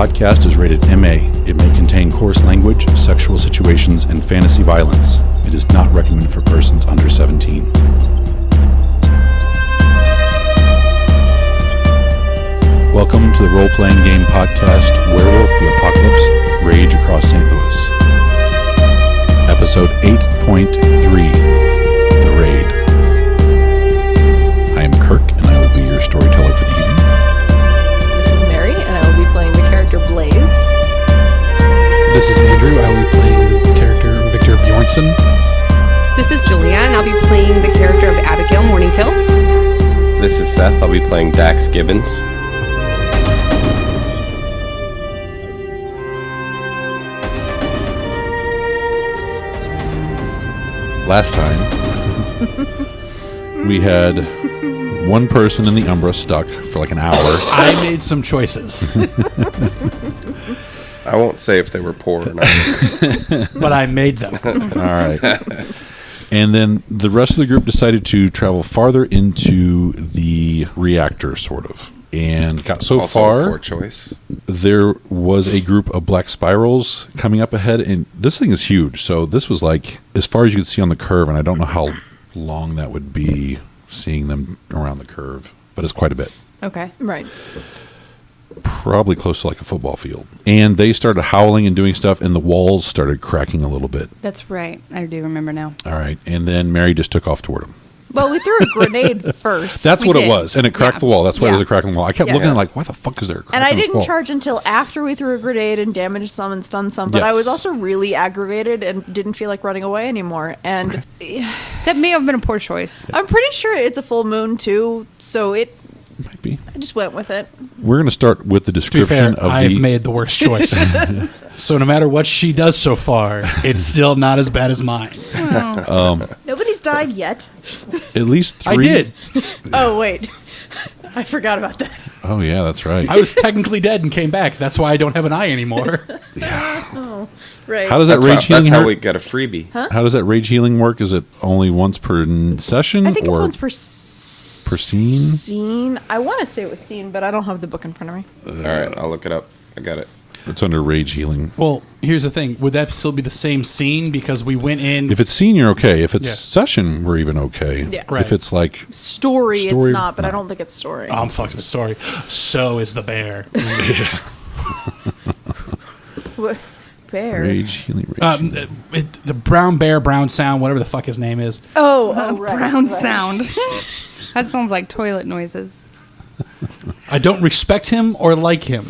podcast is rated MA. It may contain coarse language, sexual situations, and fantasy violence. It is not recommended for persons under 17. Welcome to the role-playing game podcast, Werewolf, the Apocalypse, Rage Across St. Louis. Episode 8.3, The Raid. I am Kirk, and I will be your storyteller for the evening. This is Mary, and I will be playing the character Blaze. This is Andrew. I will be playing the character Victor Bjornsson. This is Julia, and I'll be playing the character of Abigail Morningkill. This is Seth. I'll be playing Dax Gibbons. Last time, we had one person in the Umbra stuck for like an hour. I made some choices, I won't say if they were poor or not. but I made them. All right. And then the rest of the group decided to travel farther into the reactor, sort of. And got so Also far, a poor choice. there was a group of black spirals coming up ahead. And this thing is huge. So this was like as far as you could see on the curve. And I don't know how long that would be seeing them around the curve. But it's quite a bit. Okay. Right. Probably close to like a football field. And they started howling and doing stuff. And the walls started cracking a little bit. That's right. I do remember now. All right. And then Mary just took off toward them. Well, we threw a grenade first. That's We what it did. was. And it cracked the wall. That's why Yeah. there's a crack in the wall. I kept Yes. looking at it like, why the fuck is there a crack And I in this didn't wall? charge until after we threw a grenade and damaged some and stunned some. But I was Yes. also really aggravated and didn't feel like running away anymore. And That may have been a poor choice. I'm pretty sure it's a full moon, too. So I Might be. just went with it. We're going to start with the To be fair, description of I've the... made the worst choice. So no matter what she does so far, it's still not as bad as mine. Nobody's died yet. At least three... I did. Oh, wait. I forgot about that. Oh, yeah, that's right. I was technically dead and came back. That's why I don't have an eye anymore. Right. How does that rage healing That's how work? we got a freebie. How does that rage healing work? Is it only once per session? I think it's or once per scene? scene. I want to say it was scene, but I don't have the book in front of me. All right, I'll look it up. I got it. It's under rage healing. Well, here's the thing. Would that still be the same scene? Because we went in... If it's scene, you're okay. If it's Yeah. session, we're even okay. Yeah. Right. If it's like... Story, it's Story, not, but I no. don't think it's story. I'm fucked with story. So is the bear. Bear. Rage healing, rage healing. The brown bear, brown sound, whatever the fuck his name is. Oh, right. Brown right. sound. That sounds like toilet noises. I don't respect him or like him.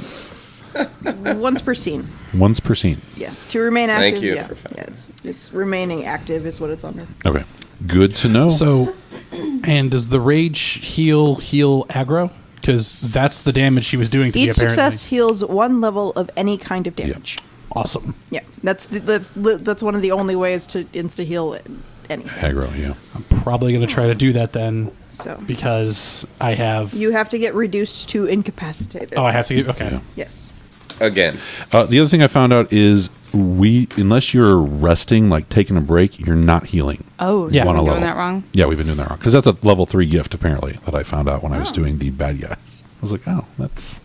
Once per scene. Once per scene. Yes, to remain active. Thank you yeah. for finding Yeah, it's remaining active is what it's under. Okay. Good to know. So, and does the rage heal aggro? Because that's the damage she was doing to me, Each apparently. success heals one level of any kind of damage. Awesome. Yeah, that's one of the only ways to insta heal anything. Aggro, yeah. I'm probably going to try to do that then, So because I have... you have to get reduced to incapacitated. Oh, I have to get... Okay. Yeah. Yes. Again. The other thing I found out is unless you're resting, like taking a break, you're not healing. Oh, Yeah. On a Am I level. doing that wrong? Yeah, we've been doing that wrong. Because that's a level 3 gift, apparently, that I found out when I was doing the bad guys. I was like, oh, that's...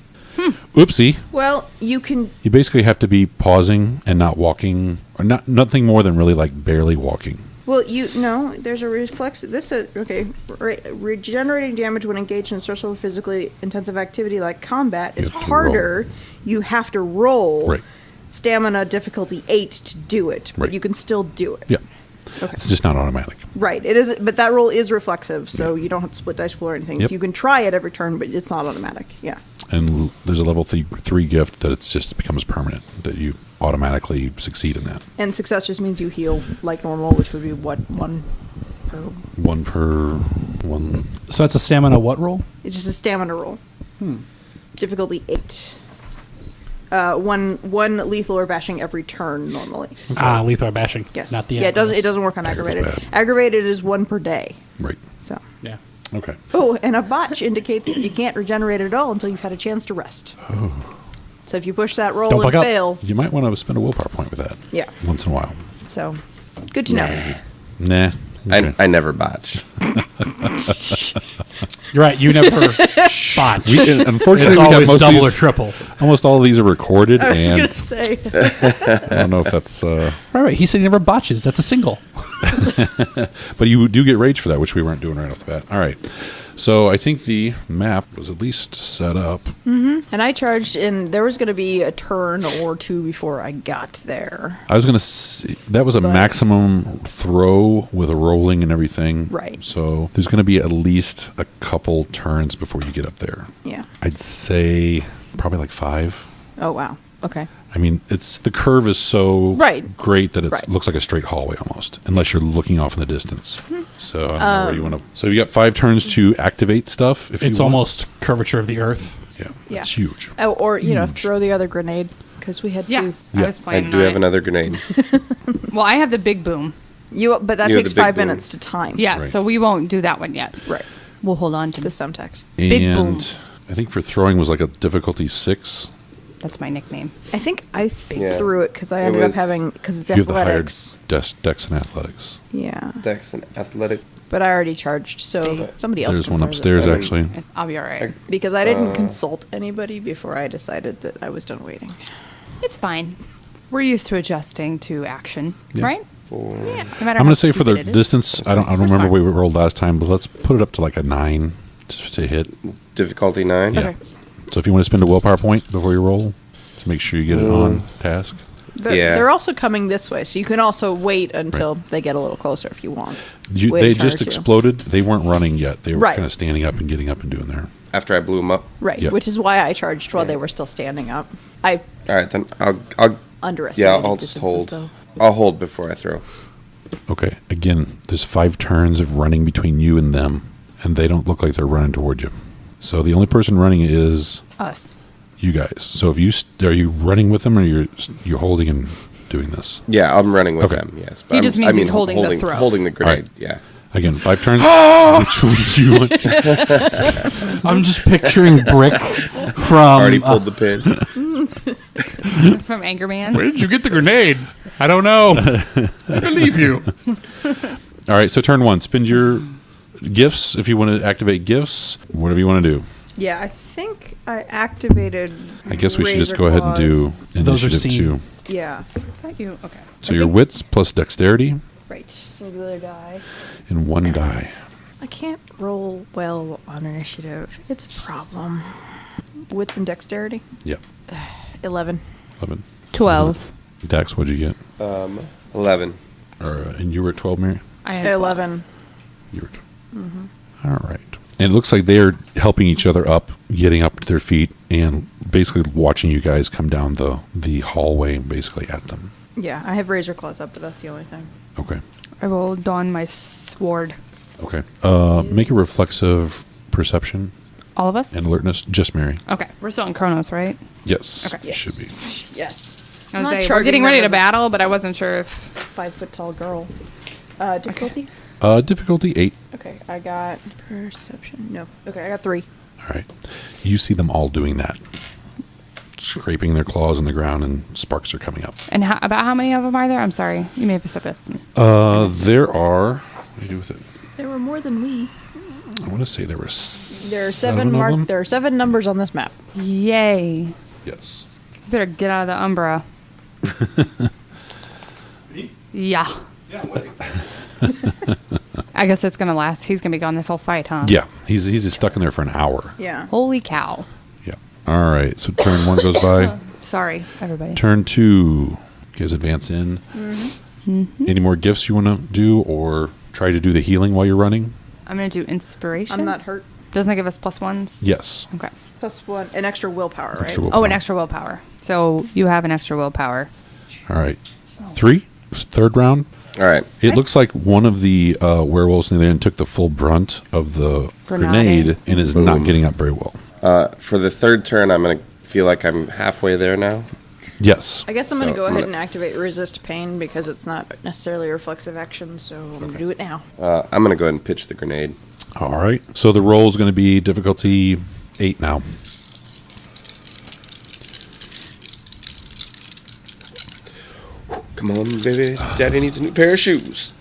Oopsie. Well, you can. You basically have to be pausing and not walking, or nothing more than really like barely walking. Well, there's a reflex. This is okay. Regenerating damage when engaged in social or physically intensive activity like combat is have to harder. You have to roll Right. stamina difficulty 8 to do it, but Right. you can still do it. Yeah. Okay. It's just not automatic. Right. It is, but that roll is reflexive, so you don't have to split dice pool or anything. Yep. You can try it every turn, but it's not automatic. Yeah. And there's a level 3 gift that it's just becomes permanent, that you automatically succeed in that. And success just means you heal like normal, which would be what, one per. One per one. So that's a stamina what roll? It's just a stamina roll. Difficulty 8. One lethal or bashing every turn normally. So, Lethal bashing. yes. Not the yeah, it doesn't animals. work on aggravated. bad. Aggravated is 1 per day. Right. So. Yeah. Okay. Oh, and a botch indicates that you can't regenerate at all until you've had a chance to rest. So if you push that roll Don't and fuck up. fail, You might want to spend a willpower point with that. yeah. Once in a while. So good to know. Nah. Okay. I never botch. You're right. You never botch. Unfortunately, It's we got always most of double or these, triple. almost all of these are recorded, I was and gonna say. I don't know if that's. Right. He said he never botches. That's a single. But you do get rage for that, which we weren't doing right off the bat. All right. So I think the map was at least set up. And I charged in. There was going to be a turn or two before I got there. I was going to that was a But- maximum throw with a rolling and everything. Right. So there's going to be at least a couple turns before you get up there. Yeah. I'd say probably like 5. Oh wow. Okay. I mean, it's the curve is so Right. great that it Right. looks like a straight hallway almost, unless you're looking off in the distance. So I don't know where you want to. So you got 5 turns to activate stuff. If It's you want. almost curvature of the earth. Yeah, Yeah. it's huge. Oh, or throw the other grenade because we had Yeah, two. I Yeah. was I playing. do have another grenade. Well, I have the big boom. But that You have takes the big 5 boom. minutes to time. Yeah, Right. so we won't do that one yet. Right. We'll hold on to The this. Semtex. Big And boom. I think for throwing was like a difficulty 6. That's my nickname. I think I Yeah. threw it because I It ended up was- having because it's You have the higher athletics. dex and athletics. Yeah, Dex and athletic. but I already charged, so See. somebody else. There's can one throw it. upstairs I mean- actually. I'll be all right. Because I didn't consult anybody before I decided that I was done waiting. It's fine. We're used to adjusting to action, Yeah. right? For No matter I'm how going to say for the stupid it is. distance, I don't That's remember fine. what we rolled last time, but let's put it up to like a 9 to hit. difficulty 9. Yeah. Okay. So if you want to spend a willpower point before you roll, to make sure you get it on task. Yeah. They're also coming this way, so you can also wait until they get a little closer if you want. Wait They a turn just or two. exploded. They weren't running yet. They were Right. kind of standing up and getting up and doing their. After I blew him up. Right, Yep. which is why I charged while they were still standing up. I All right, then I'll underestimated I'll just distances, hold. though. I'll hold before I throw. Okay. Again, there's 5 turns of running between you and them, and they don't look like they're running toward you. So the only person running is Us. you guys. So if you are you running with them, or you're holding and doing this? Yeah, I'm running with Okay. them. Yes, He just means he's holding the throw. Holding the grenade. Right. Yeah. Again, 5 turns. Which one do you want? I'm just picturing Brick from. Already pulled the pin. From Anchorman. Where did you get the grenade? I don't know. I believe you. All right. So turn 1. Spend your gifts if you want to activate gifts. Whatever you want to do. Yeah, I think I activated. I guess we should just Razor go ahead and do Claws. Those are initiative seen. 2. Yeah, Thought you okay. So your wits plus dexterity right. Singular die. and 1 die. I can't roll well on initiative. It's a problem. Wits and dexterity. Yep. 11. 11. 12. Dax, what'd you get? 11. And you were at 12, Mary? I had 11. You were 12. All right. And it looks like they're helping each other up, getting up to their feet, and basically watching you guys come down the hallway basically at them. Yeah, I have razor claws up, but that's the only thing. Okay. I will don my sword. Okay. Make a reflexive perception All of us? and alertness. Just Mary. Okay. We're still in Chronos, right? Yes. Okay. It should be. Yes. I was Not saying, we're charging getting them ready to as a battle, but I wasn't sure if 5 foot tall girl. Difficulty? Difficulty 8. Okay, I got perception. No. Okay, I got 3. All right. You see them all doing that. Scraping their claws in the ground, and sparks are coming up. and about how many of them are there? I'm sorry. You may have said this. There are. What do you do with it? There were more than we. I want to say there were There are 7 of them. marked. There are 7 numbers on this map. Yay. Yes. Better get out of the Umbra. Yeah. I guess it's going to last. He's going to be gone this whole fight, huh? Yeah. He's just stuck in there for an hour. Yeah. Holy cow. Yeah. All right. So turn 1 goes by. Sorry, everybody. Turn 2. You guys advance in. Any more gifts you want to do, or try to do the healing while you're running? I'm going to do inspiration. I'm not hurt. Doesn't it give us +1s? Yes. Okay. +1. An extra willpower, right? Extra Oh, an extra willpower. So you have an extra willpower. All right. 3. Third round. All right. It looks like one of the werewolves in there took the full brunt of the grenade and is not Boom. getting up very well. For the third turn, I'm going to feel like I'm halfway there now. Yes. I guess I'm going to So, go I'm ahead gonna- and activate resist pain because it's not necessarily a reflexive action, so I'm going to do it now. I'm going to go ahead and pitch the grenade. All right. So the roll is going to be difficulty 8 now. Come on, baby. Daddy needs a new pair of shoes.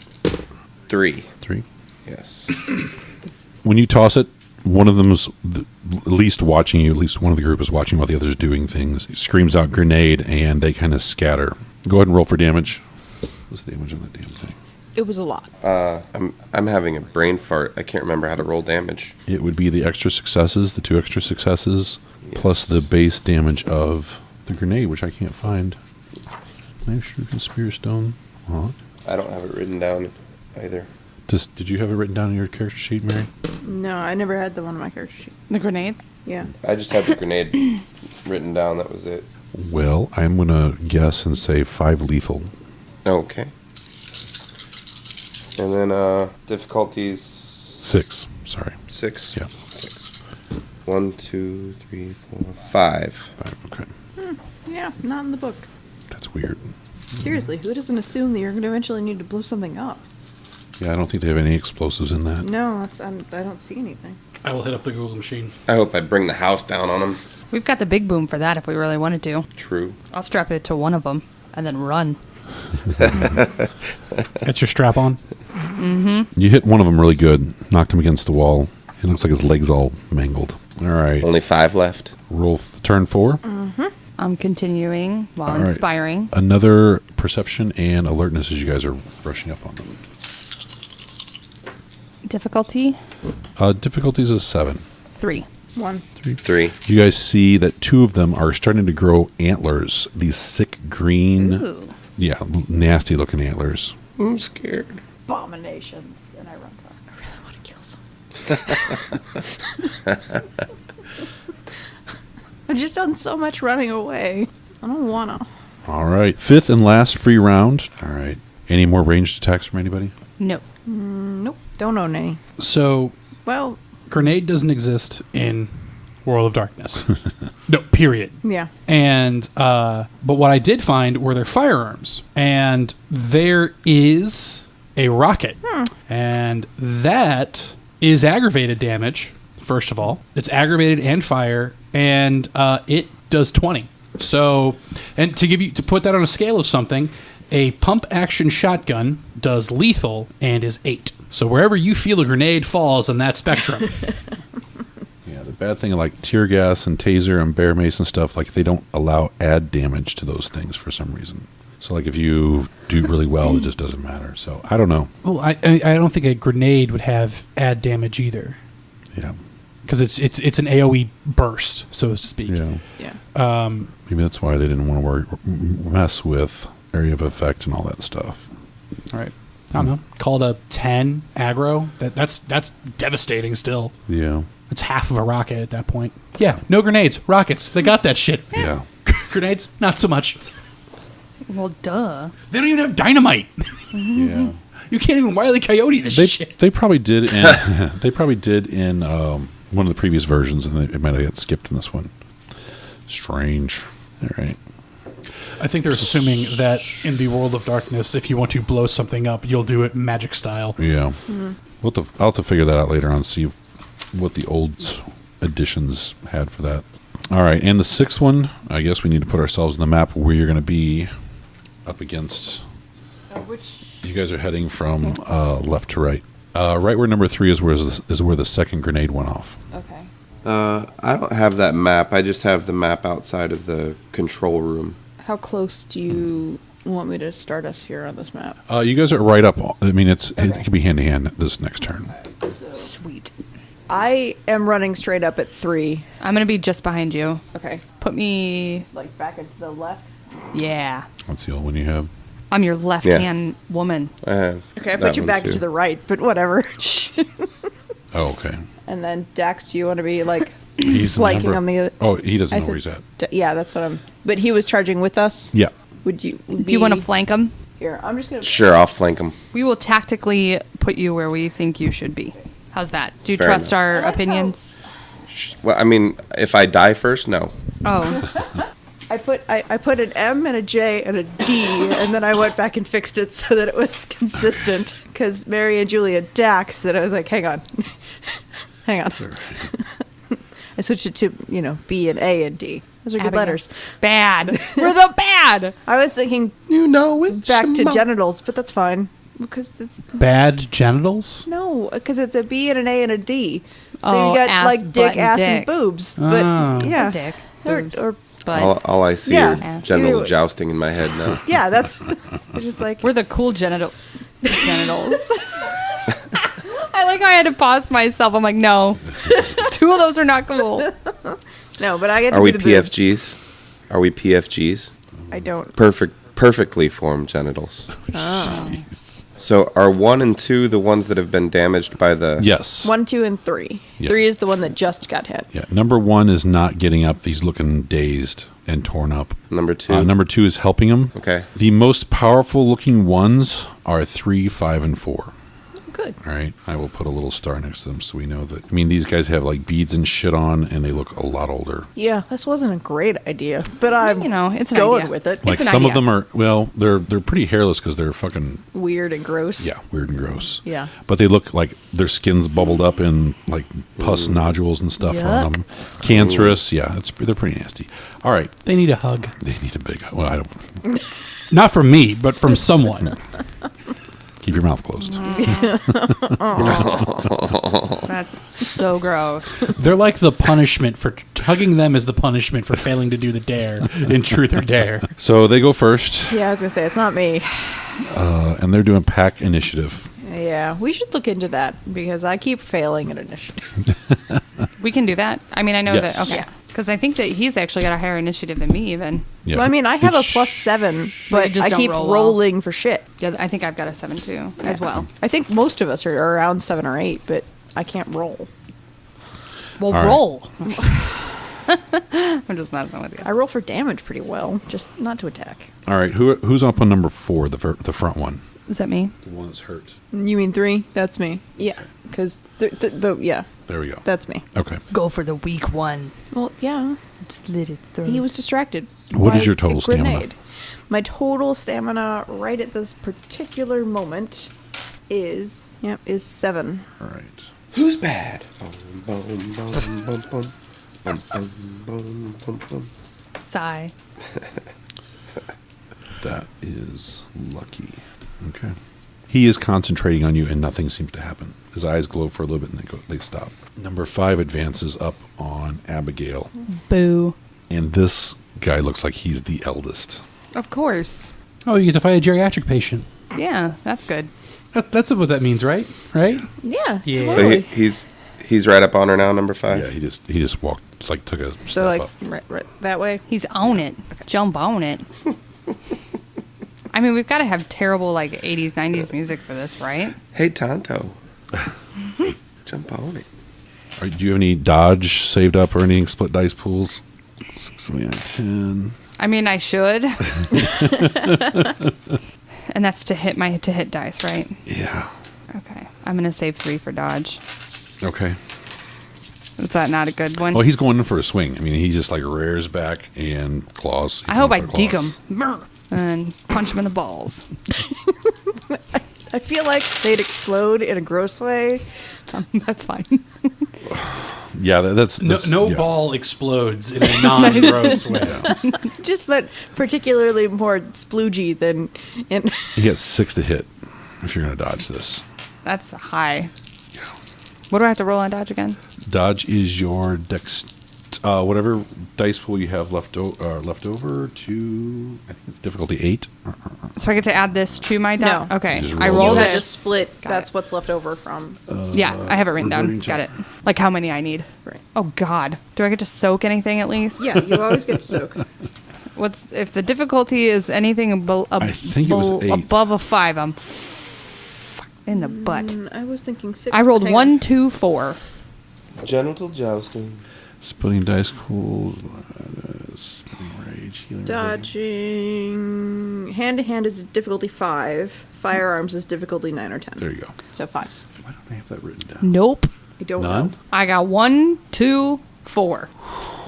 3. 3. Yes. When you toss it, one of them's at least watching you. At least one of the group is watching while the other's doing things. He screams out grenade, and they kind of scatter. Go ahead and roll for damage. What's the damage on that damn thing? It was a lot. I'm having a brain fart. I can't remember how to roll damage. It would be the extra successes, the 2 extra successes, plus the base damage of the grenade, which I can't find. Knife, shuriken, spear, stone. Huh? I don't have it written down either. Did you have it written down in your character sheet, Mary? No, I never had the one on my character sheet. The grenades? Yeah. I just had the grenade written down. That was it. Well, I'm going to guess and say 5 lethal. Okay. And then difficulties 6. Sorry. 6. Yeah. 6. 1, 2, 3, 4, 5. 5, okay. Yeah, not in the book. That's weird. Seriously, who doesn't assume that you're going to eventually need to blow something up? Yeah, I don't think they have any explosives in that. No, I don't see anything. I will hit up the Google machine. I hope I bring the house down on them. We've got the big boom for that if we really wanted to. True. I'll strap it to one of them and then run. That's your strap on? You hit one of them really good, knocked him against the wall. It looks like his leg's all mangled. All right. Only 5 left. Roll turn 4. I'm continuing while All right. inspiring. Another perception and alertness as you guys are rushing up on them. Difficulty? Difficulties is 7. 3. 1. 3. You guys see that 2 of them are starting to grow antlers. These sick green, Ooh. nasty looking antlers. I'm scared. Abominations. And I run back. I really want to kill someone. I've just done so much running away. I don't want to. All right. 5th and last free round. All right. Any more ranged attacks from anybody? No. Nope. Don't own any. So, Well, grenade doesn't exist in World of Darkness. No, period. yeah. And, but what I did find were their firearms. And there is a rocket. And that is aggravated damage, first of all. It's aggravated and fire. And it does 20. So, and to put that on a scale of something, a pump action shotgun does lethal and is 8. So wherever you feel a grenade falls on that spectrum. Yeah, the bad thing like tear gas and taser and bear mace and stuff, like they don't allow add damage to those things for some reason. So like if you do really well, it just doesn't matter. So I don't know. Well, I don't think a grenade would have add damage either, Yeah. because it's an AOE burst, so to speak. Yeah. Yeah. Maybe that's why they didn't want to mess with area of effect and all that stuff. All right. I don't know. Call it a 10 aggro. That's devastating still. Yeah. It's half of a rocket at that point. Yeah, no grenades. Rockets. They got that shit. Yeah. Grenades, not so much. Well, duh. They don't even have dynamite. Yeah. You can't even Wile E. Coyote this shit. They probably did in one of the previous versions, and it might have got skipped in this one. Strange. All right. I think they're assuming that in the World of Darkness, if you want to blow something up, you'll do it magic style. Yeah. I'll have to figure that out later on, see what the old editions had for that. All right, and the 6th one, I guess we need to put ourselves on the map where you're going to be up against. Which? You guys are heading from left to right. Right where number 3 is where the second grenade went off. Okay. I don't have that map. I just have the map outside of the control room. How close do you want me to start us here on this map? You guys are right up. I mean, it could be hand to hand this next turn. Sweet. I am running straight up at 3. I'm going to be just behind you. Okay. Put me... Like back into the left? Yeah. That's the only one you have. I'm your left-hand woman. I have. Okay, I that put you one back too. to the right, but whatever. Oh, okay. And then Dax, do you want to be like He's the flanking number- on the? Oh, he doesn't I know said where he's at. Yeah, that's what I'm. But he was charging with us. Yeah. Would you? Do you want to flank him? Here, I'm just gonna. Sure, I'll flank them. We will tactically put you where we think you should be. How's that? Do you Fair trust enough. our opinions? Well, I mean, if I die first, no. Oh. I put an M and a J and a D, and then I went back and fixed it so that it was consistent. Because Mary and Julia Dax, and I was like, hang on, hang on. I switched it to B and A and D. Those are good Abigail. letters. Bad. We're the bad. I was thinking You know it's back to genitals, but that's fine. Because it's Bad genitals? no, because it's a B and an A and a D. So Oh, you got ass, like butt, dick, and ass, dick. and boobs. Oh. But yeah, Dick, Or- boobs, or- but All I see Yeah. are Yeah. genital Either way. jousting in my head now. yeah, that's it's just like we're the cool genitals. I like how I had to pause myself. I'm like, no, 2 of those are not cool. no, but I get to Are we be the boobs. PFGs? Are we PFGs? I don't. Perfectly formed genitals. Jeez. So are 1 and 2 the ones that have been damaged by the? Yes. 1, 2, and 3. Yeah. 3 is the one that just got hit. Yeah. Number 1 is not getting up. He's looking dazed and torn up. Number 2. Number 2 is helping him. Okay. The most powerful looking ones are 3, 5, and 4. Good. All right. I will put a little star next to them so we know that. I mean, these guys have like beads and shit on, and they look a lot older. Yeah, this wasn't a great idea, but I'm It's an going idea. with it. Like an some of idea. them are, well, they're pretty hairless because they're fucking, Weird and gross. yeah, weird and gross. Yeah. But they look like their skin's bubbled up in like pus nodules and stuff on Yuck. them. Cancerous. Yeah, they're pretty nasty. All right. They need a hug. They need a big, well, I don't, Not from me, but from someone. keep your mouth closed. That's so gross. They're like the punishment for hugging them is the punishment for failing to do the dare in Truth or Dare. So they go first, Yeah, I was gonna say it's not me. and they're doing pack initiative. Yeah, we should look into that because I keep failing at initiative. We can do that. I mean, I know Yes. that. Okay. Yeah. Because I think that he's actually got a higher initiative than me, even. Yeah. Well, I mean, I have a It's- +7, but just I don't keep roll well. rolling for shit. Yeah, I think I've got a 7 too, as well. I think most of us are around 7 or 8, but I can't roll. Well, All right. roll. I'm just messing with you. I roll for damage pretty well, just not to attack. All right. Who's up on number 4, the front one? Is that me? The one that's hurt. You mean 3? That's me. Yeah, because yeah, There we go. that's me. Okay. Go for the weak one. Well, yeah, Slit its throat. he was distracted. What by is your the total stamina? grenade. My total stamina right at this particular moment is 7. All right. Who's bad? Boom, boom, boom, boom, boom. Boom, boom, boom, boom, boom. Sigh. That is lucky. Okay. He is concentrating on you, and nothing seems to happen. His eyes glow for a little bit, and they stop. Number 5 advances up on Abigail, Boo. and this guy looks like he's the eldest. Of course. Oh, you get to fight a geriatric patient. Yeah, that's good. That's what that means, right? Right? Yeah, Yeah. So totally. he's right up on her now, number 5. Yeah, he just walked, like took a step So like up. right that way. He's on it. Jump on it. I mean, we've got to have terrible, like, 80s, 90s music for this, right? Hey, Tonto. Jump on it. Do you have any dodge saved up or any split dice pools? 6, 10. I mean, I should. And that's to hit dice, right? Yeah. Okay. I'm going to save 3 for dodge. Okay. Is that not a good one? Well, he's going in for a swing. I mean, he just like rears back and claws. He's I hope I going for deke claws. him. And punch him in the balls. I feel like they'd explode in a gross way. That's fine. Yeah, that's No yeah. ball explodes in a non-gross way. Just but particularly more sploogey than in He gets 6 to hit if you're going to dodge this. That's high. What do I have to roll on dodge again? Dodge is your whatever dice pool you have left over to, I think it's difficulty 8. So I get to add this to my dodge? No. Okay. You just I roll roll you this. had to this. split. Got That's it. what's left over from. Yeah, I have it written down. reverting Got it. check. Like how many I need. Right. Oh, God. Do I get to soak anything at least? Yeah, you always get to soak. What's if the difficulty is anything I think it was 8. above a 5? I'm in the butt. I was thinking 6. I rolled Hang 1, on. 2, 4. Genital jousting. Splitting dice pools. Splitting rage. Healing. Dodging. Hand to hand is difficulty 5. Firearms is difficulty 9 or 10. There you go. So 5s. Why don't I have that written down? Nope. I don't None? know. I got 1, 2, 4.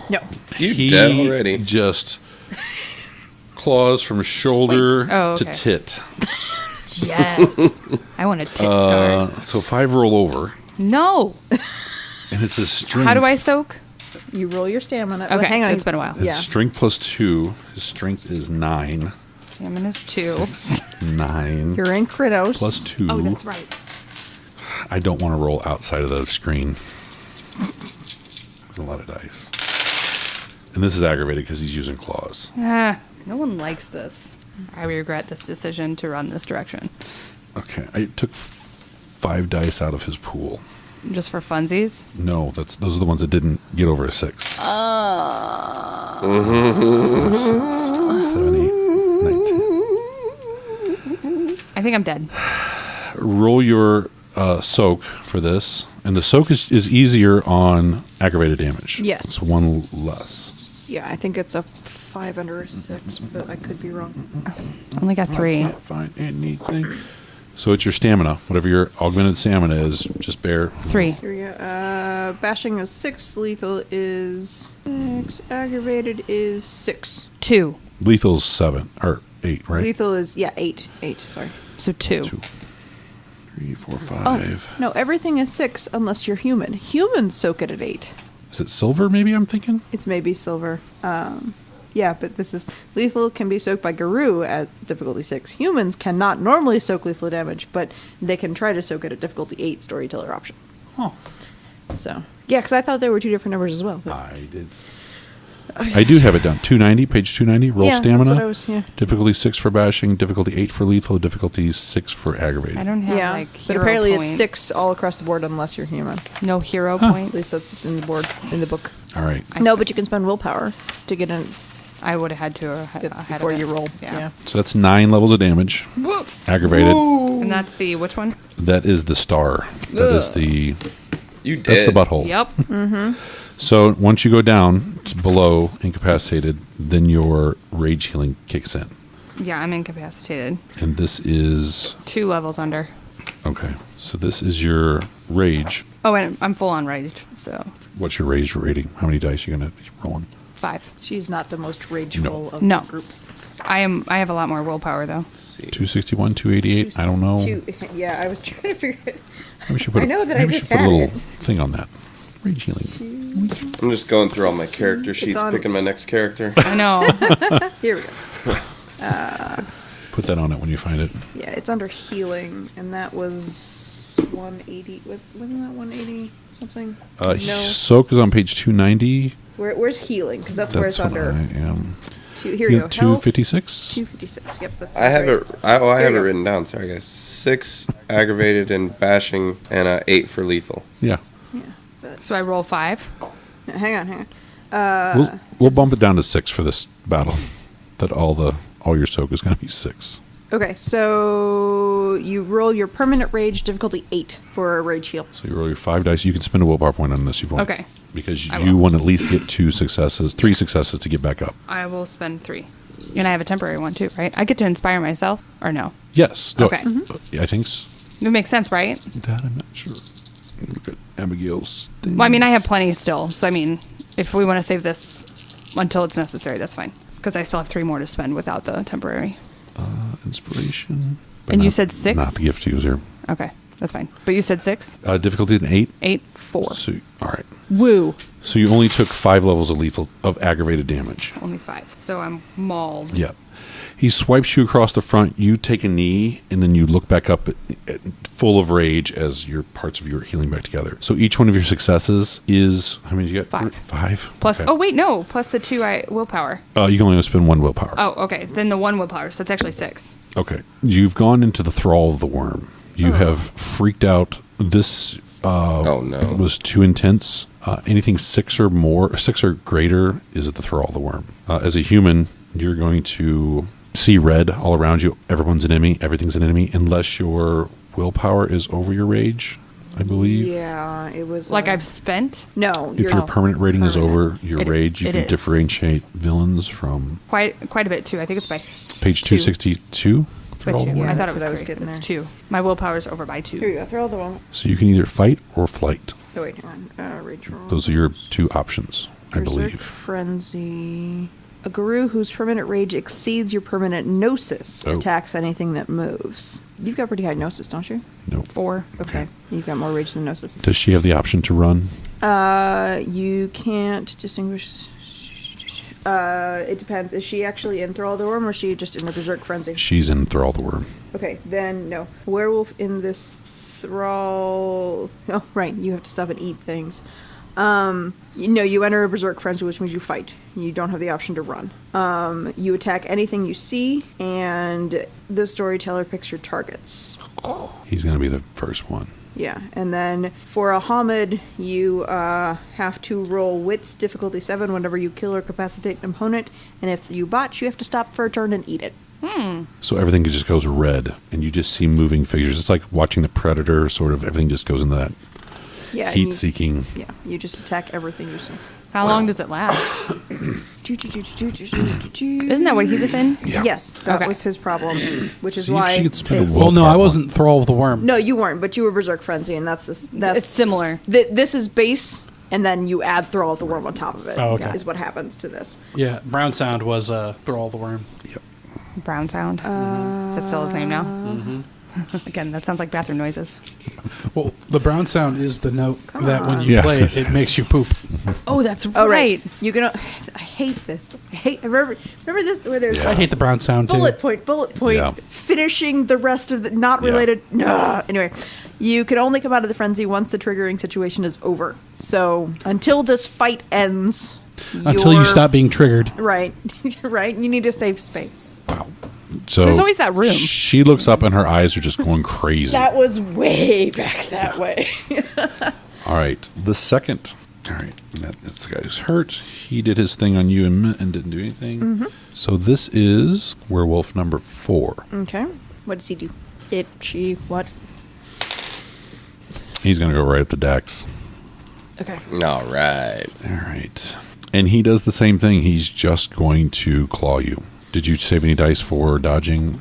No. You He dead already. just claws from shoulder Oh, to okay. tit. Yes. I want a tit scar. So 5 roll over, No. and it's a strength. How do I soak? You roll your stamina. Okay, Well, hang on. it's been a while. It's Yeah. strength plus 2. His strength is 9. Stamina's 2. 9. You're in Krynos. Plus 2. Oh, that's right. I don't want to roll outside of the screen. There's a lot of dice. And this is aggravated because he's using claws. No one likes this. I regret this decision to run this direction. Okay, I took 5 dice out of his pool. Just for funsies? No, those are the ones that didn't get over a 6. 7, 8, 19. I think I'm dead. Roll your soak for this. And the soak is easier on aggravated damage. Yes. It's 1 less. Yeah, I think it's a 5 under a 6, but I could be wrong. Only got 3. Can't find anything. So it's your stamina. Whatever your augmented stamina is, just bear. 3. Here we go. Bashing is 6. Lethal is 6. Aggravated is 6. 2. Lethal's 7 or 8, right? Lethal is 8. 8. Sorry. So 2. 2, 3, 4, 5. Oh no, everything is 6 unless you're human. Humans soak it at 8. Is it silver? Maybe I'm thinking. It's maybe silver. Yeah, but this is lethal can be soaked by Guru at difficulty 6. Humans cannot normally soak lethal damage, but they can try to soak it at difficulty 8 storyteller option. Oh, So yeah, because I thought there were 2 different numbers as well. But I did. I do have it down. 290, page 290. Roll yeah, stamina. That's what I was, yeah. Difficulty 6 for bashing. Difficulty 8 for lethal. Difficulty 6 for aggravated. I don't have Yeah, like but hero apparently points. it's 6 all across the board unless you're human. No hero At points. least that's in the board in the book. All right. No, but you can spend willpower to get in. I would have had to That's ahead before of it. you roll. Yeah. Yeah. So that's 9 levels of damage. Aggravated. And that's the which one? That is the star. That is the. You did. That's the butthole. Yep. So once you go down to below incapacitated, then your rage healing kicks in. Yeah, I'm incapacitated. And this is 2 levels under. okay. So this is your rage. Oh, and I'm full on rage, so What's your rage rating? How many dice are you gonna be rolling? 5. She's not the most rageful of No. the group. I have a lot more willpower though. Let's see. 261, 288. I don't know. Yeah, I was trying to figure it. Maybe we should put I know that I maybe we just should put a had little it. thing on that. Rage healing. I'm just going through all my character sheets, on- picking my next character. I know. Here we go. Put that on it when you find it. Yeah, it's under healing, and that was 180. Wasn't that 180 something? No. Soak is on page 290. Where's healing? Because that's where it's what under. I am. Here you go. Health, 256. 256. Yep, that's. I have right. it. I There have you it go. written down. Sorry, guys. 6 aggravated and bashing, and 8 for lethal. Yeah. Yeah, but So I roll 5. hang on. We'll bump it down to 6 for this battle. That all your soak is going to be 6. Okay, so you roll your permanent rage difficulty 8 for a rage heal. So you roll your 5 dice. You can spend a willpower point on this if you want. Okay. Because I you will. want to at least get 3 successes to get back up. I will spend 3. And I have a temporary one too, right? I get to inspire myself or no? Yes. No, Okay. I think It makes sense, right? that I'm not sure. Look at Abigail's thing. Well, I mean, I have plenty still. So I mean, if we want to save this until it's necessary, that's fine. Because I still have 3 more to spend without the temporary. Inspiration. And you said 6? Not the gift user. Okay, that's fine. But you said 6? Difficulty an 8. 8, 4. So, all right. Woo. So you only took 5 levels of aggravated damage. Only 5. So I'm mauled. Yep. He swipes you across the front. You take a knee, and then you look back up full of rage as your parts of you are healing back together. So each one of your successes is how many did you get? 5. 5. Plus, Okay. oh wait, no. Plus the 2 willpower. You can only spend 1 willpower. Oh, okay. Then the 1 willpower. So that's actually 6. Okay. You've gone into the thrall of the worm. You have freaked out. This Oh, no. was too intense. Anything 6 or greater is the thrall of the worm. As a human, you're going to see red all around you. Everyone's an enemy. Everything's an enemy, unless your willpower is over your rage, I believe. Yeah, it was Like I've spent no. If your permanent rating is over your It- rage, you it can is. differentiate villains from quite a bit too. I think it's by page 2. 262. It's by Thrall of 2. the Worm. I thought That's it was what I was 3. getting It's there. 2. My willpower's over by 2. Here you go. Throw the one. So you can either fight or flight. Oh wait, hang on. Rage roll. Those are your 2 options, I Berserk believe. Frenzy. A guru whose permanent rage exceeds your permanent gnosis Oh. attacks anything that moves. You've got pretty high gnosis, don't you? Nope. 4. Okay. You've got more rage than gnosis. Does she have the option to run? You can't distinguish. It depends. Is she actually in Thrall the Worm, or is she just in a berserk frenzy? She's in Thrall the Worm. Okay, then no. Werewolf in this Thrall... Oh, right, you have to stop and eat things. You enter a berserk frenzy, which means you fight. You don't have the option to run. You attack anything you see, and the storyteller picks your targets. He's going to be the first one. Yeah, and then for a Hamid, you have to roll Wits, difficulty 7, whenever you kill or capacitate an opponent, and if you botch, you have to stop for a turn and eat it. So everything just goes red, and you just see moving figures. It's like watching the Predator, sort of. Everything just goes into that Yeah, heat-seeking. Yeah, you just attack everything you see. How long does it last? Isn't that what he was in? Yeah. Yes, that Okay. was his problem, which is See if why... she could spend a Well, no, willpower I point. wasn't Thrall of the Worm. No, you weren't, but you were Berserk Frenzy, and that's It's similar. this is base, and then you add Thrall of the Worm on top of it. Oh, okay. Is what happens to this. Yeah, Brown Sound was Thrall of the Worm. Yep. Brown sound. Is that still the same now? Mm-hmm. Again, that sounds like bathroom noises. Well, the Brown Sound is the note that when you Yes. play it, it makes you poop. Oh, that's right. Oh, right. You can... I hate this. I remember this where there's Yeah. I hate the Brown Sound, too. bullet point, Yeah. finishing the rest of the not Yeah. related. No. Anyway, you can only come out of the frenzy once the triggering situation is over. So until this fight ends, Until you stop being triggered. right, right, you need to save space. So There's always that room. She looks up, and her eyes are just going crazy. That was way back that way. All right. The second. All right. That's the guy who's hurt. He did his thing on you and didn't do anything. Mm-hmm. So this is werewolf number 4. Okay. What does he do? It, she, what? He's going to go right at the Dex. Okay. All right. All right. And he does the same thing. He's just going to claw you. Did you save any dice for dodging?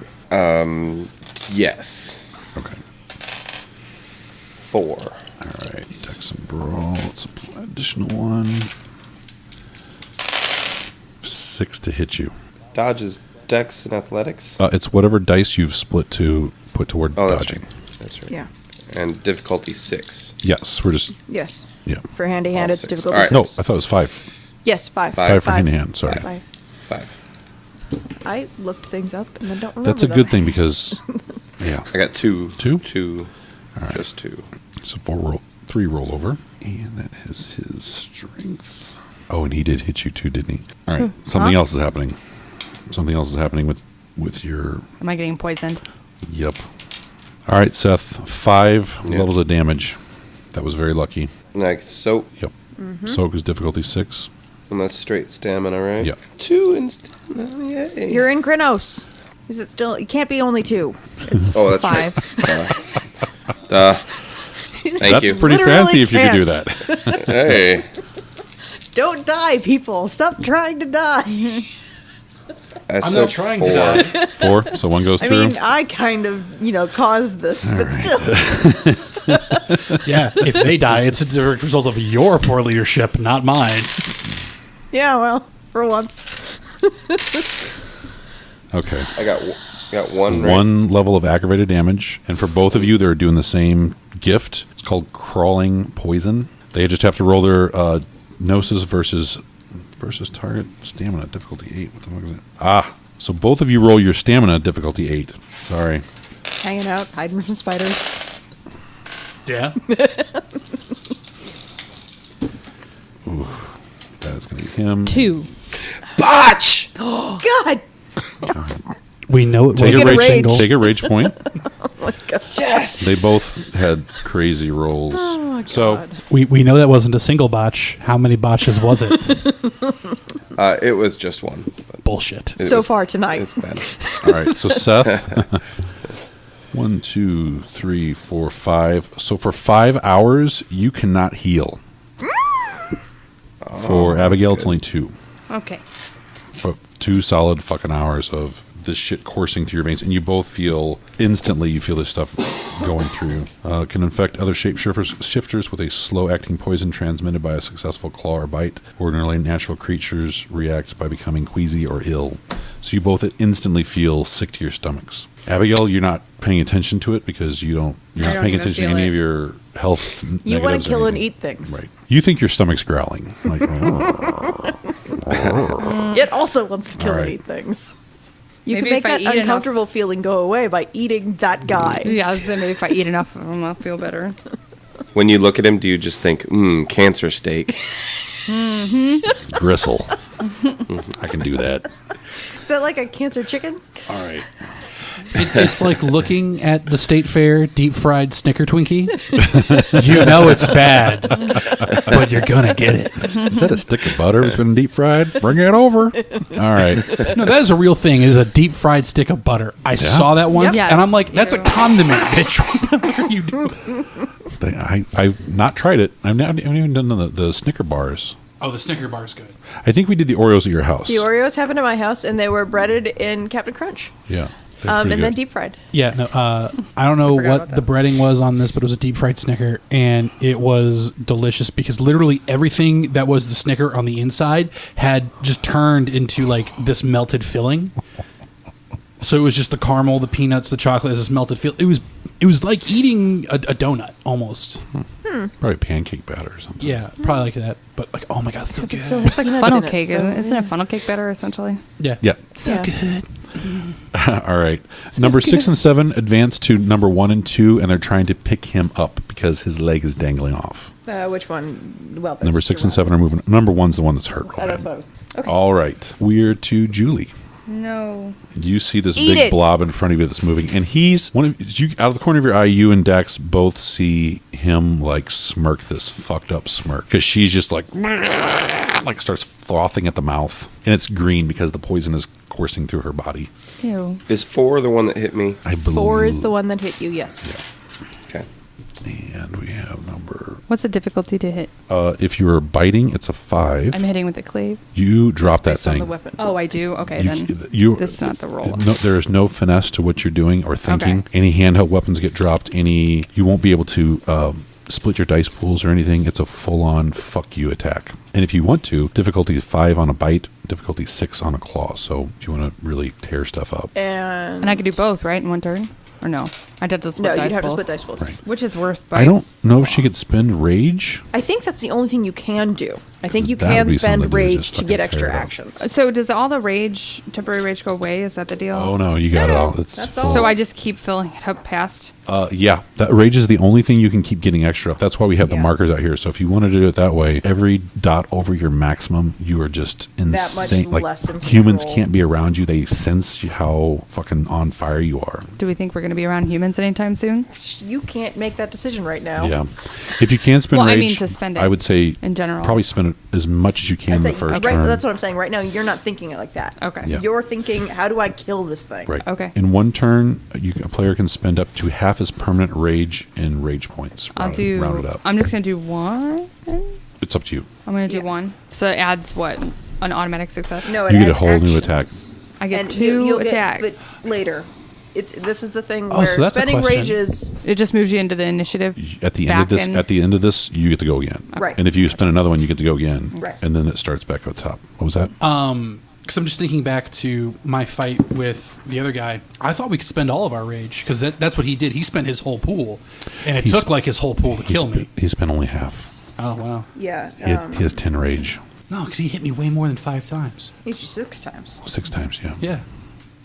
Yes. Okay. 4. All right. Dex and brawl. Let's apply additional one. 6 to hit you. Dodge is Dex and Athletics. It's whatever dice you've split to put toward Oh, that's dodging. right. That's right. Yeah. And difficulty 6. Yes. We're just... Yes. Yeah. For handy hand, All it's 6. difficulty All right. No, I 6. thought it was 5. Yes, 5. 5 for hand to hand. Sorry. 5. 5. I looked things up and then don't remember That's a them. good thing because... Yeah. I got 2. 2? 2. All right. Just 2. So 3 roll over. And that is his strength. Oh, and he did hit you too, didn't he? All right. Something else is happening. Something else is happening with your... Am I getting poisoned? Yep. All right, Seth. 5 Yep. levels of damage. That was very lucky. Like soap. Yep. Soak is difficulty 6. And that's straight stamina, right? Yeah. 2 in stamina. Yay. You're in Krenos. Is it still? It can't be only 2. It's Oh, that's 5. right. Duh. Thank That's you. pretty Literally fancy if you could do can't. that. Hey. Don't die, people. Stop trying to die. I'm not trying to die. 4, so 1 goes I through. mean, I kind of, caused this, but still. Yeah, if they die, it's a direct result of your poor leadership, not mine. Yeah, well, for once. Okay. I got 1. Right? 1 level of aggravated damage. And for both of you, they're doing the same gift. It's called Crawling Poison. They just have to roll their Gnosis versus target stamina, difficulty 8. What the fuck is it? So both of you roll your stamina, difficulty 8. Sorry. Hanging out, hiding from spiders. Yeah. Ooh, that's going to be him. 2. Botch! God! We know it Take was a Get a rage, rage. single. take a rage point. Oh my God. Yes! They both had crazy rolls. Oh my God. So We know that wasn't a single botch. How many botches was it? It was just 1. But Bullshit. it So was- far tonight. It's bad. all right, so Seth, 1, 2, 3, 4, 5. So for 5 hours, you cannot heal. For Abigail, it's only 2. Okay. For 2 solid fucking hours of this shit coursing through your veins, and you both feel instantly. You feel this stuff going through. Can infect other shapeshifters with a slow-acting poison transmitted by a successful claw or bite. Ordinarily, natural creatures react by becoming queasy or ill. So you both instantly feel sick to your stomachs. Abigail, you're not paying attention to it because you're not don't paying even attention to feel any it. of your health. You want negatives to or kill and anything. eat things. Right. You think your stomach's growling. Like, It also wants to kill All and right. eat things. You Maybe can make if I that eat enough- uncomfortable feeling go away by eating that guy. Yeah, I was saying maybe if I eat enough of them, I'll feel better. When you look at him, do you just think, cancer steak? Gristle. I can do that. Is that like a cancer chicken? All right. It's like looking at the State Fair deep fried Snicker Twinkie. You know it's bad, but you're gonna get it. Is that a stick of butter that's been deep fried? Bring it over. All right. No, that is a real thing. It is a deep fried stick of butter. I saw that once, Yep. and I'm like, that's a Ew. condiment, bitch. What are you doing? I've not tried it. I haven't even done the Snicker bars. Oh, the Snicker bar is good. I think we did the Oreos at your house. The Oreos happened at my house, and they were breaded in Captain Crunch, Yeah. and then deep fried. Yeah, no, I don't know forgot what about the that. breading was on this, but it was a deep fried Snicker, and it was delicious because literally everything that was the Snicker on the inside had just turned into like this melted filling. So it was just the caramel, the peanuts, the chocolate as this melted fill. It was like eating a donut almost. Probably pancake batter or something. Yeah, probably like that. But like, oh my god, so good. It's like Nuts funnel in it, cake. so, Isn't it funnel cake better, essentially? Yeah, Yeah. so Yeah. good. All right. Number 6 and 7 advance to number 1 and 2, and they're trying to pick him up because his leg is dangling off. Which one? Well, Number 6 and 7 are moving. Number 1's the one that's hurt real That's bad. what I was. Okay. All right. We're to Julie. No. You see this Eat big it. blob in front of you that's moving, and he's one of you. Out of the corner of your eye, you and Dax both see him like smirk this fucked up smirk because she's just like starts frothing at the mouth, and it's green because the poison is coursing through her body. Ew. Is 4 the one that hit me? I believe 4 is the one that hit you. Yes. Okay. And we have number. What's the difficulty to hit? If you were biting, it's a 5. I'm hitting with the clave. You drop that Based on thing. the weapon. Oh, I do? Okay, then. That's not the roll. No, there is no finesse to what you're doing or thinking. Okay. Any handheld weapons get dropped. You won't be able to split your dice pools or anything. It's a full-on fuck you attack. And if you want to, difficulty is 5 on a bite, difficulty 6 on a claw. So if you want to really tear stuff up, And I could do both, right, in one turn? Or no? I'd have to split No, dice you'd have to pools. split dice pools. Right. Which is worse? I don't know if she could spend rage. I think that's the only thing you can do. I think you That would can be something spend to do, rage just to get fucking extra tear it up. actions. So does all the temporary rage go away? Is that the deal? Oh no, you got No, it no, all. It's that's full. all. So I just keep filling it up past. Yeah, that rage is the only thing you can keep getting extra of. That's why we have the Yeah. markers out here. So if you want to do it that way, every dot over your maximum, you are just insane. Like less in humans control. can't be around you; they sense how fucking on fire you are. Do we think we're going to be around humans anytime soon? You can't make that decision right now. Yeah, if you can spend Well, I rage, mean to spend it I would say in general. probably spend it as much as you can I in say, the first right, turn. that's what I'm saying. Right now, you're not thinking it like that. Okay. Yeah. You're thinking, how do I kill this thing? Right. Okay. In one turn, a player can spend up to half his permanent rage in rage points. I'll do. round it up. I'm just going to do one. It's up to you. I'm going to do Yeah. one. So it adds what? An automatic success? No, it You get a adds whole new actions. attack. I get And 2 you'll attacks. but later. This is the thing Oh, where so that's a spending question. rage is It just moves you into the initiative. At the end of back this, in. at the end of this, you get to go again. Right. And if you spend another one, you get to go again. Right. And then it starts back at the top. What was that? Because I'm just thinking back to my fight with the other guy. I thought we could spend all of our rage because that's what he did. He spent his whole pool, and it He's- took like his whole pool to kill me. He spent only half. Oh wow! yeah. He has 10 rage. No, because he hit me way more than 5 times. He's 6 times. 6 times, yeah. Yeah.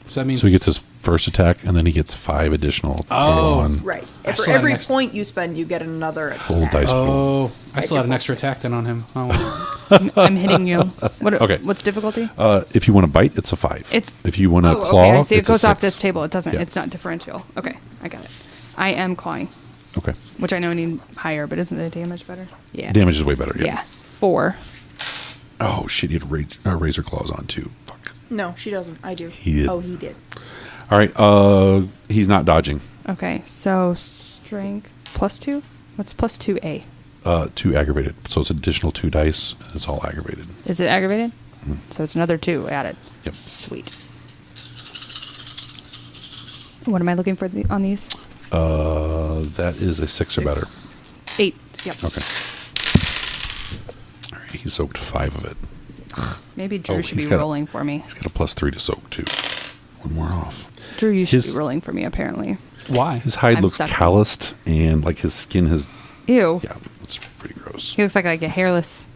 So that means So he gets his first attack, and then he gets 5 additional. Oh. full-on Right. I And for still have every next- point you spend, you get another Full attack. dice pool. Oh, I still had an default. extra attack then on him. Oh, well. I'm hitting you. What? Okay. What's difficulty? If you want to bite, it's a 5. It's- if you want to Oh, claw, okay. I see. It it's a goes off 6. this table. It doesn't. Yeah. It's not differential. Okay, I got it. I am clawing, Okay. which I know I need higher, but isn't the damage better? Yeah. Damage is way better. Yeah. Yeah. 4. Oh shit! He had razor claws on too. Fuck. No, she doesn't. I do. He did. Oh, he did. All right. He's not dodging. Okay, so strength +2. What's +2A? 2 aggravated. So it's additional 2 dice. And it's all aggravated. Is it aggravated? So it's another 2 added. Yep. Sweet. What am I looking for on these? That is a 6 or better. 8. Yep. Okay. All right. He soaked 5 of it. Maybe Drew Oh, should he's be got a- rolling for me. He's got a +3 to soak too. One more off. Drew, you should His- be rolling for me, apparently. why? His hide I'm looks sucking. calloused, and like his skin has. Ew. Yeah, it's pretty gross. He looks like a hairless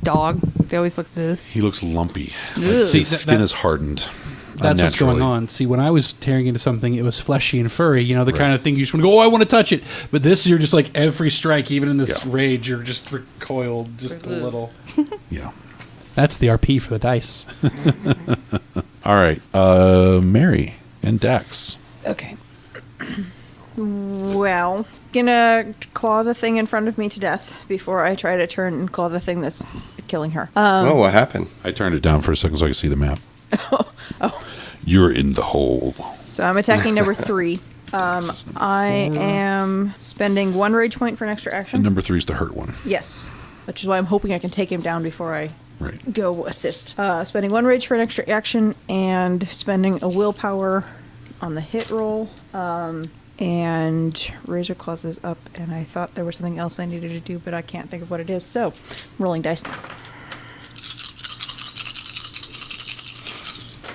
dog. They always look the. He looks lumpy. Ugh. Like See, his skin is hardened. That's what's going unnaturally. on. See, when I was tearing into something, it was fleshy and furry. You know, the Right. kind of thing you just want to go, oh, I want to touch it. But this, you're just like every strike, even in this Yeah. rage, you're just recoiled just a Ugh. little. Yeah. That's the RP for the dice. All right. Mary and Dax. Okay. Well, gonna claw the thing in front of me to death before I try to turn and claw the thing that's killing her. Oh, what happened? I turned it down for a second so I could see the map. You're in the hole. So I'm attacking number 3. I am spending 1 rage point for an extra action. And number 3 is the hurt one. Yes, which is why I'm hoping I can take him down before I Right. go assist. Spending 1 rage for an extra action and spending a willpower on the hit roll. And Razor Claws is up, and I thought there was something else I needed to do, but I can't think of what it is. So, rolling dice.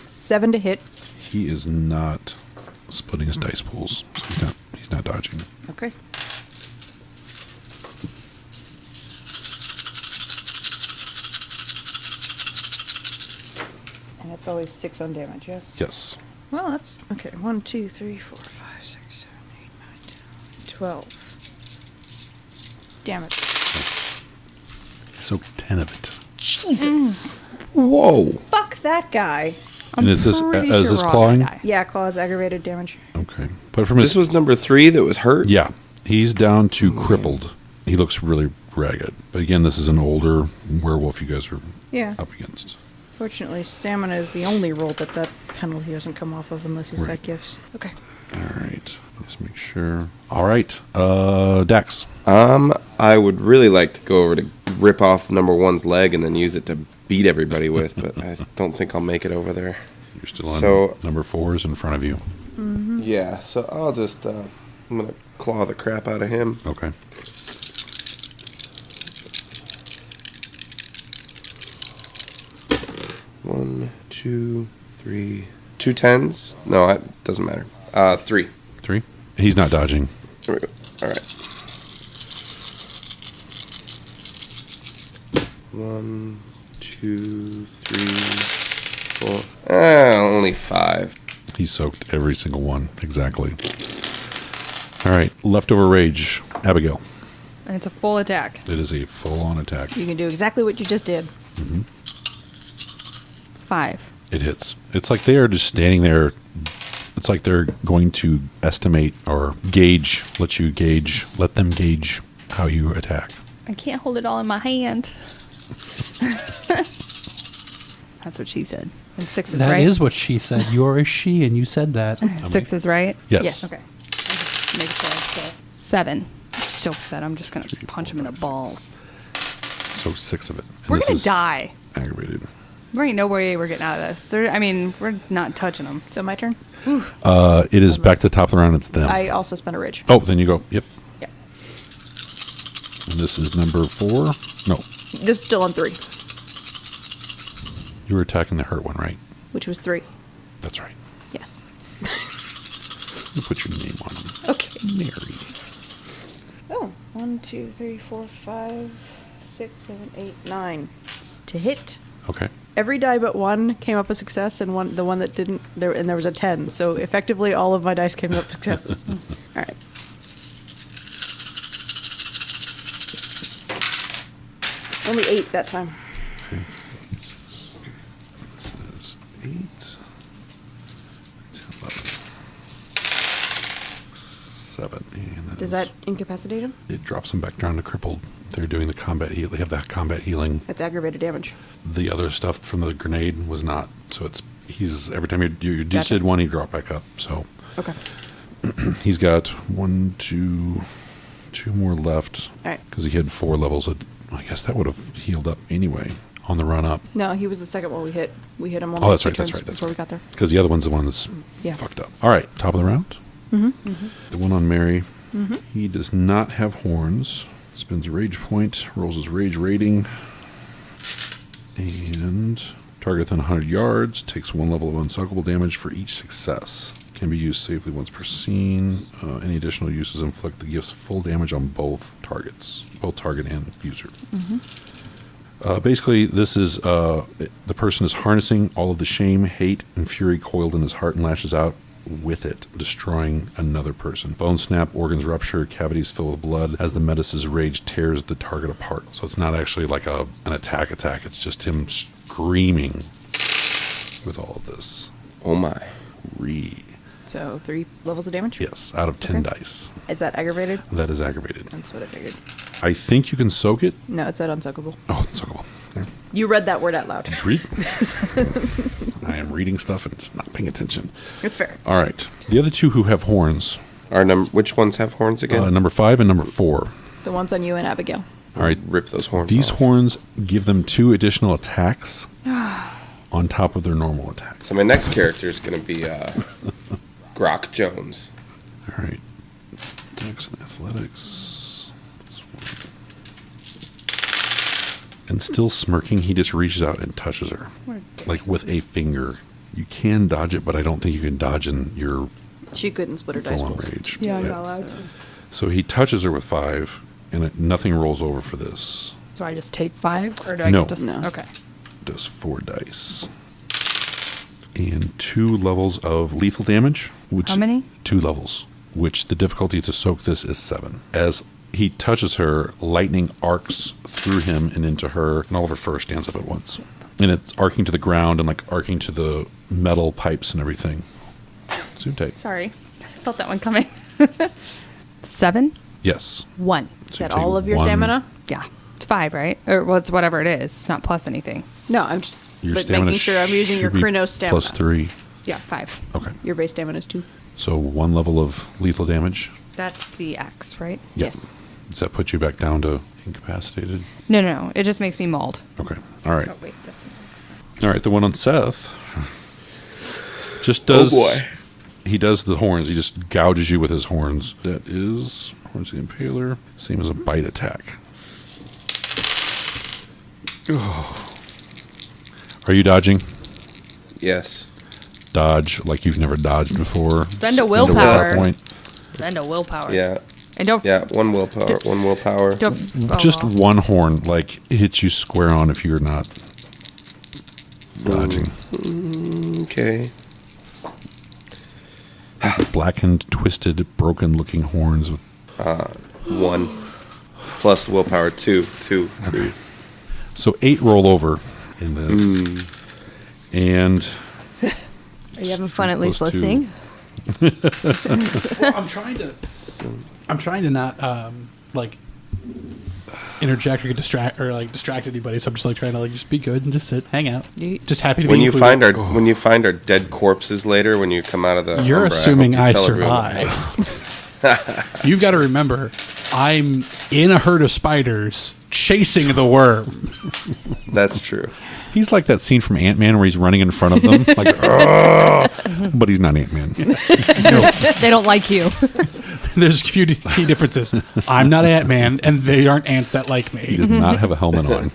7 to hit. He is not splitting his dice pools, so he's not dodging. Okay. And it's always 6 on damage, yes? Yes. Well, that's okay. 1, 2, 3, 4, 5, 6, 7, 8, 9, 10, 12. Damn it. So 10 of it. Jesus. Whoa. Fuck that guy. And is this pretty is sure this we're all clawing? gonna die. Yeah, claws aggravated damage. Okay. But from his This was number 3 that was hurt? yeah, he's down to crippled. He looks really ragged. But again, this is an older werewolf you guys are Yeah. up against. Fortunately, stamina is the only roll that penalty doesn't come off of unless he's Right. got gifts. Okay. All right. Just make sure. All right. Dax. I would really like to go over to rip off number 1's leg and then use it to beat everybody with, but I don't think I'll make it over there. You're still on So- number 4 is in front of you. Yeah, so I'll just, I'm going to claw the crap out of him. Okay. One, two, three. 2 10s? No, it doesn't matter. 3. 3. He's not dodging. There we go. All right. 1, 2, 3, 4. Only 5. He soaked every single one. Exactly. All right. Leftover rage. Abigail. And it's a full attack. It is a full-on attack. You can do exactly what you just did. 5. It hits. It's like they are just standing there. It's like they're going to estimate or gauge, let them gauge how you attack. I can't hold it all in my hand. That's what she said. And 6 is That right. is what she said. You are a she, and you said that. 6 is right. Yes. Yes. Okay. I'll just make sure. 7. So upset. I'm just gonna punch him in the balls. So 6 of it. And We're this gonna is die. Aggravated. There ain't no way we're getting out of this. We're not touching them. So my turn. It is back to the top of the round. It's them. I also spent a rage. Oh, then you go. Yep. Yep. And this is number 4. No, This is still on 3, you were attacking the hurt one, right? which was 3. That's right. Yes. You put your name on them. Okay. Mary. Oh, 1, 2, 3, 4, 5, 6, 7, 8, 9. To hit. Okay. Every die but 1 came up a success, and the one that didn't, there was a 10. So effectively, all of my dice came up successes. All right. Only 8 that time. This is 8. 11. 7. And Does that incapacitate him? It drops them back down to crippled. They're doing the combat heal. They have that combat healing. That's aggravated damage. The other stuff from the grenade was not. So he's every time you just Gotcha. did one, he dropped back up. So Okay. he's got 1, 2 more left. All right. Because he had 4 levels. I guess that would have healed up anyway on the run up. No, he was the second one we hit. We hit him on Oh, that's 2 right. That's turns right. That's before right. we got there. Because the other one's the one that's Yeah. fucked up. All right, top of the round. The one on Mary. He does not have horns. Spends a rage point. Rolls his rage rating. And target within 100 yards. Takes 1 level of unsuckable damage for each success. Can be used safely once per scene. Any additional uses inflict the gift's full damage on both targets. Both target and user. Basically, this is the person is harnessing all of the shame, hate, and fury coiled in his heart and lashes out with it, destroying another person. Bones snap, organs rupture, cavities fill with blood as the Metis's rage tears the target apart. So it's not actually like an attack. It's just him screaming with all of this. Oh my. So 3 levels of damage? Yes, out of 10 Okay. dice. Is that aggravated? That is aggravated. That's what I figured. I think you can soak it. No, it said unsoakable. Oh, it's soakable. There. You read that word out loud. Read. I am reading stuff and just not paying attention. It's fair. All right. The other 2 who have horns, Which ones have horns again? number 5 and number 4. The ones on you and Abigail. All right. Rip those horns These off. horns give them 2 additional attacks on top of their normal attacks. So my next character is going to be Grok Jones. All right. Dex and athletics. And still smirking, he just reaches out and touches her. Like with a finger. You can dodge it, but I don't think you can dodge in your She couldn't split her dice full-on rolls. rage. Yeah, I'm Yeah. not allowed to. So he touches her with 5, and nothing rolls over for this. So I just take 5, or do I No. get to? No. Okay. Does 4 dice. And 2 levels of lethal damage. Which, How many? 2 levels. Which the difficulty to soak this is 7. As he touches her, lightning arcs through him and into her, and all of her fur stands up at once. And it's arcing to the ground and like arcing to the metal pipes and everything. Zoom tight. Sorry, I felt that one coming. 7, Yes. 1. Is So that you take all of your 1. stamina? Yeah, it's 5, right? Or well, it's whatever it is. It's not plus anything. No, I'm just Your but stamina making sure I'm using your should be Chronos stamina. Plus 3. Yeah, 5. Okay. Your base stamina is 2. So 1 level of lethal damage. That's the X, right? Yeah. Yes. Does that put you back down to incapacitated? No. It just makes me mauled. Okay. All right. Oh wait, that's. All right. The one on Seth just does. Oh, boy. He does the horns. He just gouges you with his horns. That is Horns of the Impaler. Same as a bite attack. Oh. Are you dodging? Yes. Dodge like you've never dodged before. Spend a willpower. Point. Spend a willpower. Yeah. And don't. Yeah. One willpower. One willpower. Don't. Just one horn, like hits you square on if you're not dodging. Okay. Blackened, twisted, broken-looking horns with 1 plus willpower 2. 2. So 8 roll over in this. And Are you having fun at least Plus 2. listening? Well, I'm trying to not like interject or get distract anybody. So I'm just like trying to like just be good and just sit, hang out. Just happy to be When you included. find our dead corpses later, when you come out of the You're Umbra, assuming hope you I tell everyone. survive. You've got to remember, I'm in a herd of spiders chasing the worm. That's true. he's like that scene from Ant-Man where he's running in front of them. Like, "Argh!" But he's not Ant-Man. They don't like you. There's a few key differences. I'm not Ant-Man, and they aren't ants that like He me. does not have a helmet on.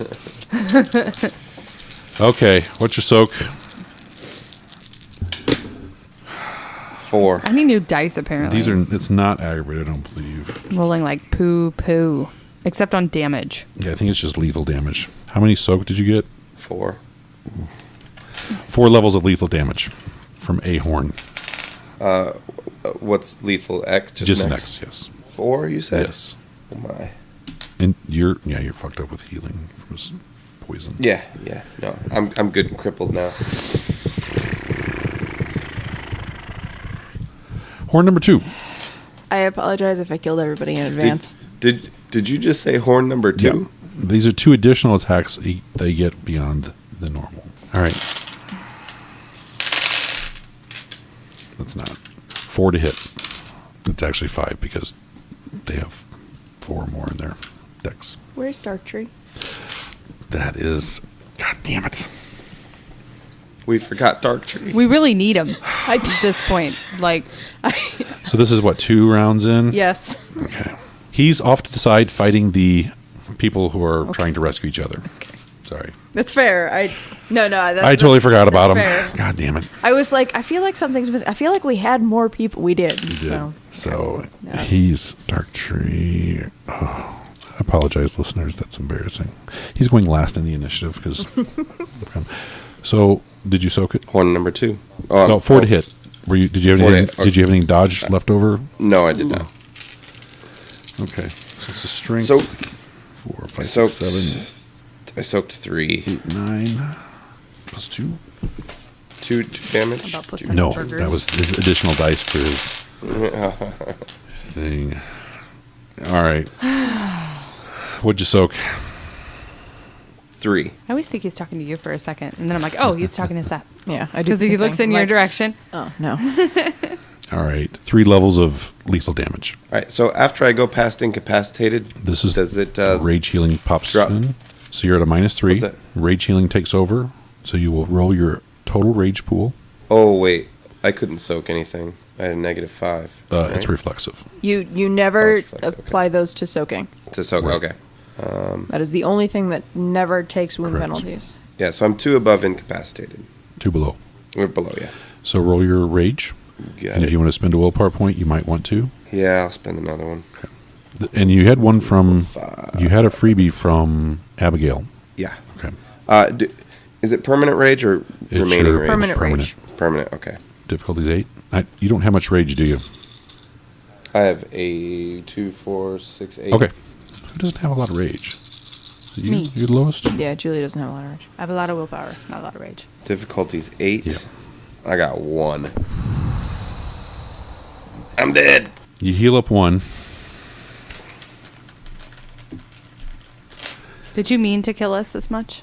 Okay, what's your soak? 4. I need new dice, apparently. It's not aggravated, I don't believe. rolling like poo. Except on damage. Yeah, I think it's just lethal damage. How many soak did you get? 4. 4 levels of lethal damage from a horn. What's lethal? X? Just an X, yes. 4, you said? Yes. Oh my. And you're fucked up with healing from his poison. Yeah. No, I'm good and crippled now. Horn number 2. I apologize if I killed everybody in advance. Did you just say horn number 2? Yeah. These are 2 additional attacks they get beyond the normal. All right. That's not 4 to hit. It's actually 5 because they have 4 more in their decks. Where's Darktree? That is, God damn it. We forgot Darktree. We really need him at this point. Like, So this is what, 2 rounds in? Yes. Okay. He's off to the side fighting the people who are trying to rescue each other. Sorry. That's fair. I totally forgot about him. fair. God damn it. I was like, I feel like something's missing. I feel like we had more people. We did. He did. So So Yeah. he's Dark Tree. Oh, apologize, listeners. That's embarrassing. He's going last in the initiative because. So, did you soak it? Horn number 2. No, 4 to hit. Did you have Four to anything? hit, okay. Did you have any dodge left over? No, I did not. Okay, so it's a strength. So 4, 5, I 6, soaked 7, I soaked 3. 8, 9, plus 2. 2 damage. About plus No, burgers. that was his additional dice to his thing. All right. What'd you soak? 3. I always think he's talking to you for a second, and then I'm like, oh, he's talking to Seth. Yeah, I do. Because he looks in your direction. Oh no. All right, 3 levels of lethal damage. All right. So after I go past incapacitated, This is does it rage healing pops drop? in. So you're at a -3. What's that? Rage healing takes over. So you will roll your total rage pool. Oh wait, I couldn't soak anything. I had a -5. It's reflexive. You never Oh, okay. apply those to soaking. to soak. Right. Okay. That is the only thing that never takes wound Correct. penalties. Yeah. So I'm 2 above incapacitated. 2 below. Or below. Yeah. So roll your rage. Got And if it. you want to spend a willpower point, you might want to. Yeah, I'll spend another one. And you had one from. You had a freebie from Abigail. Yeah. Okay. Is it permanent rage or It's remaining your rage? Permanent rage. Permanent. Okay. Difficulty's 8. You don't have much rage, do you? I have a 2, 4, 6, 8. Okay. Who doesn't have a lot of rage? Is it you? Me. You're the lowest? Yeah, Julie doesn't have a lot of rage. I have a lot of willpower, not a lot of rage. Difficulty's 8. Yeah. I got 1. I'm dead. You heal up 1. Did you mean to kill us this much?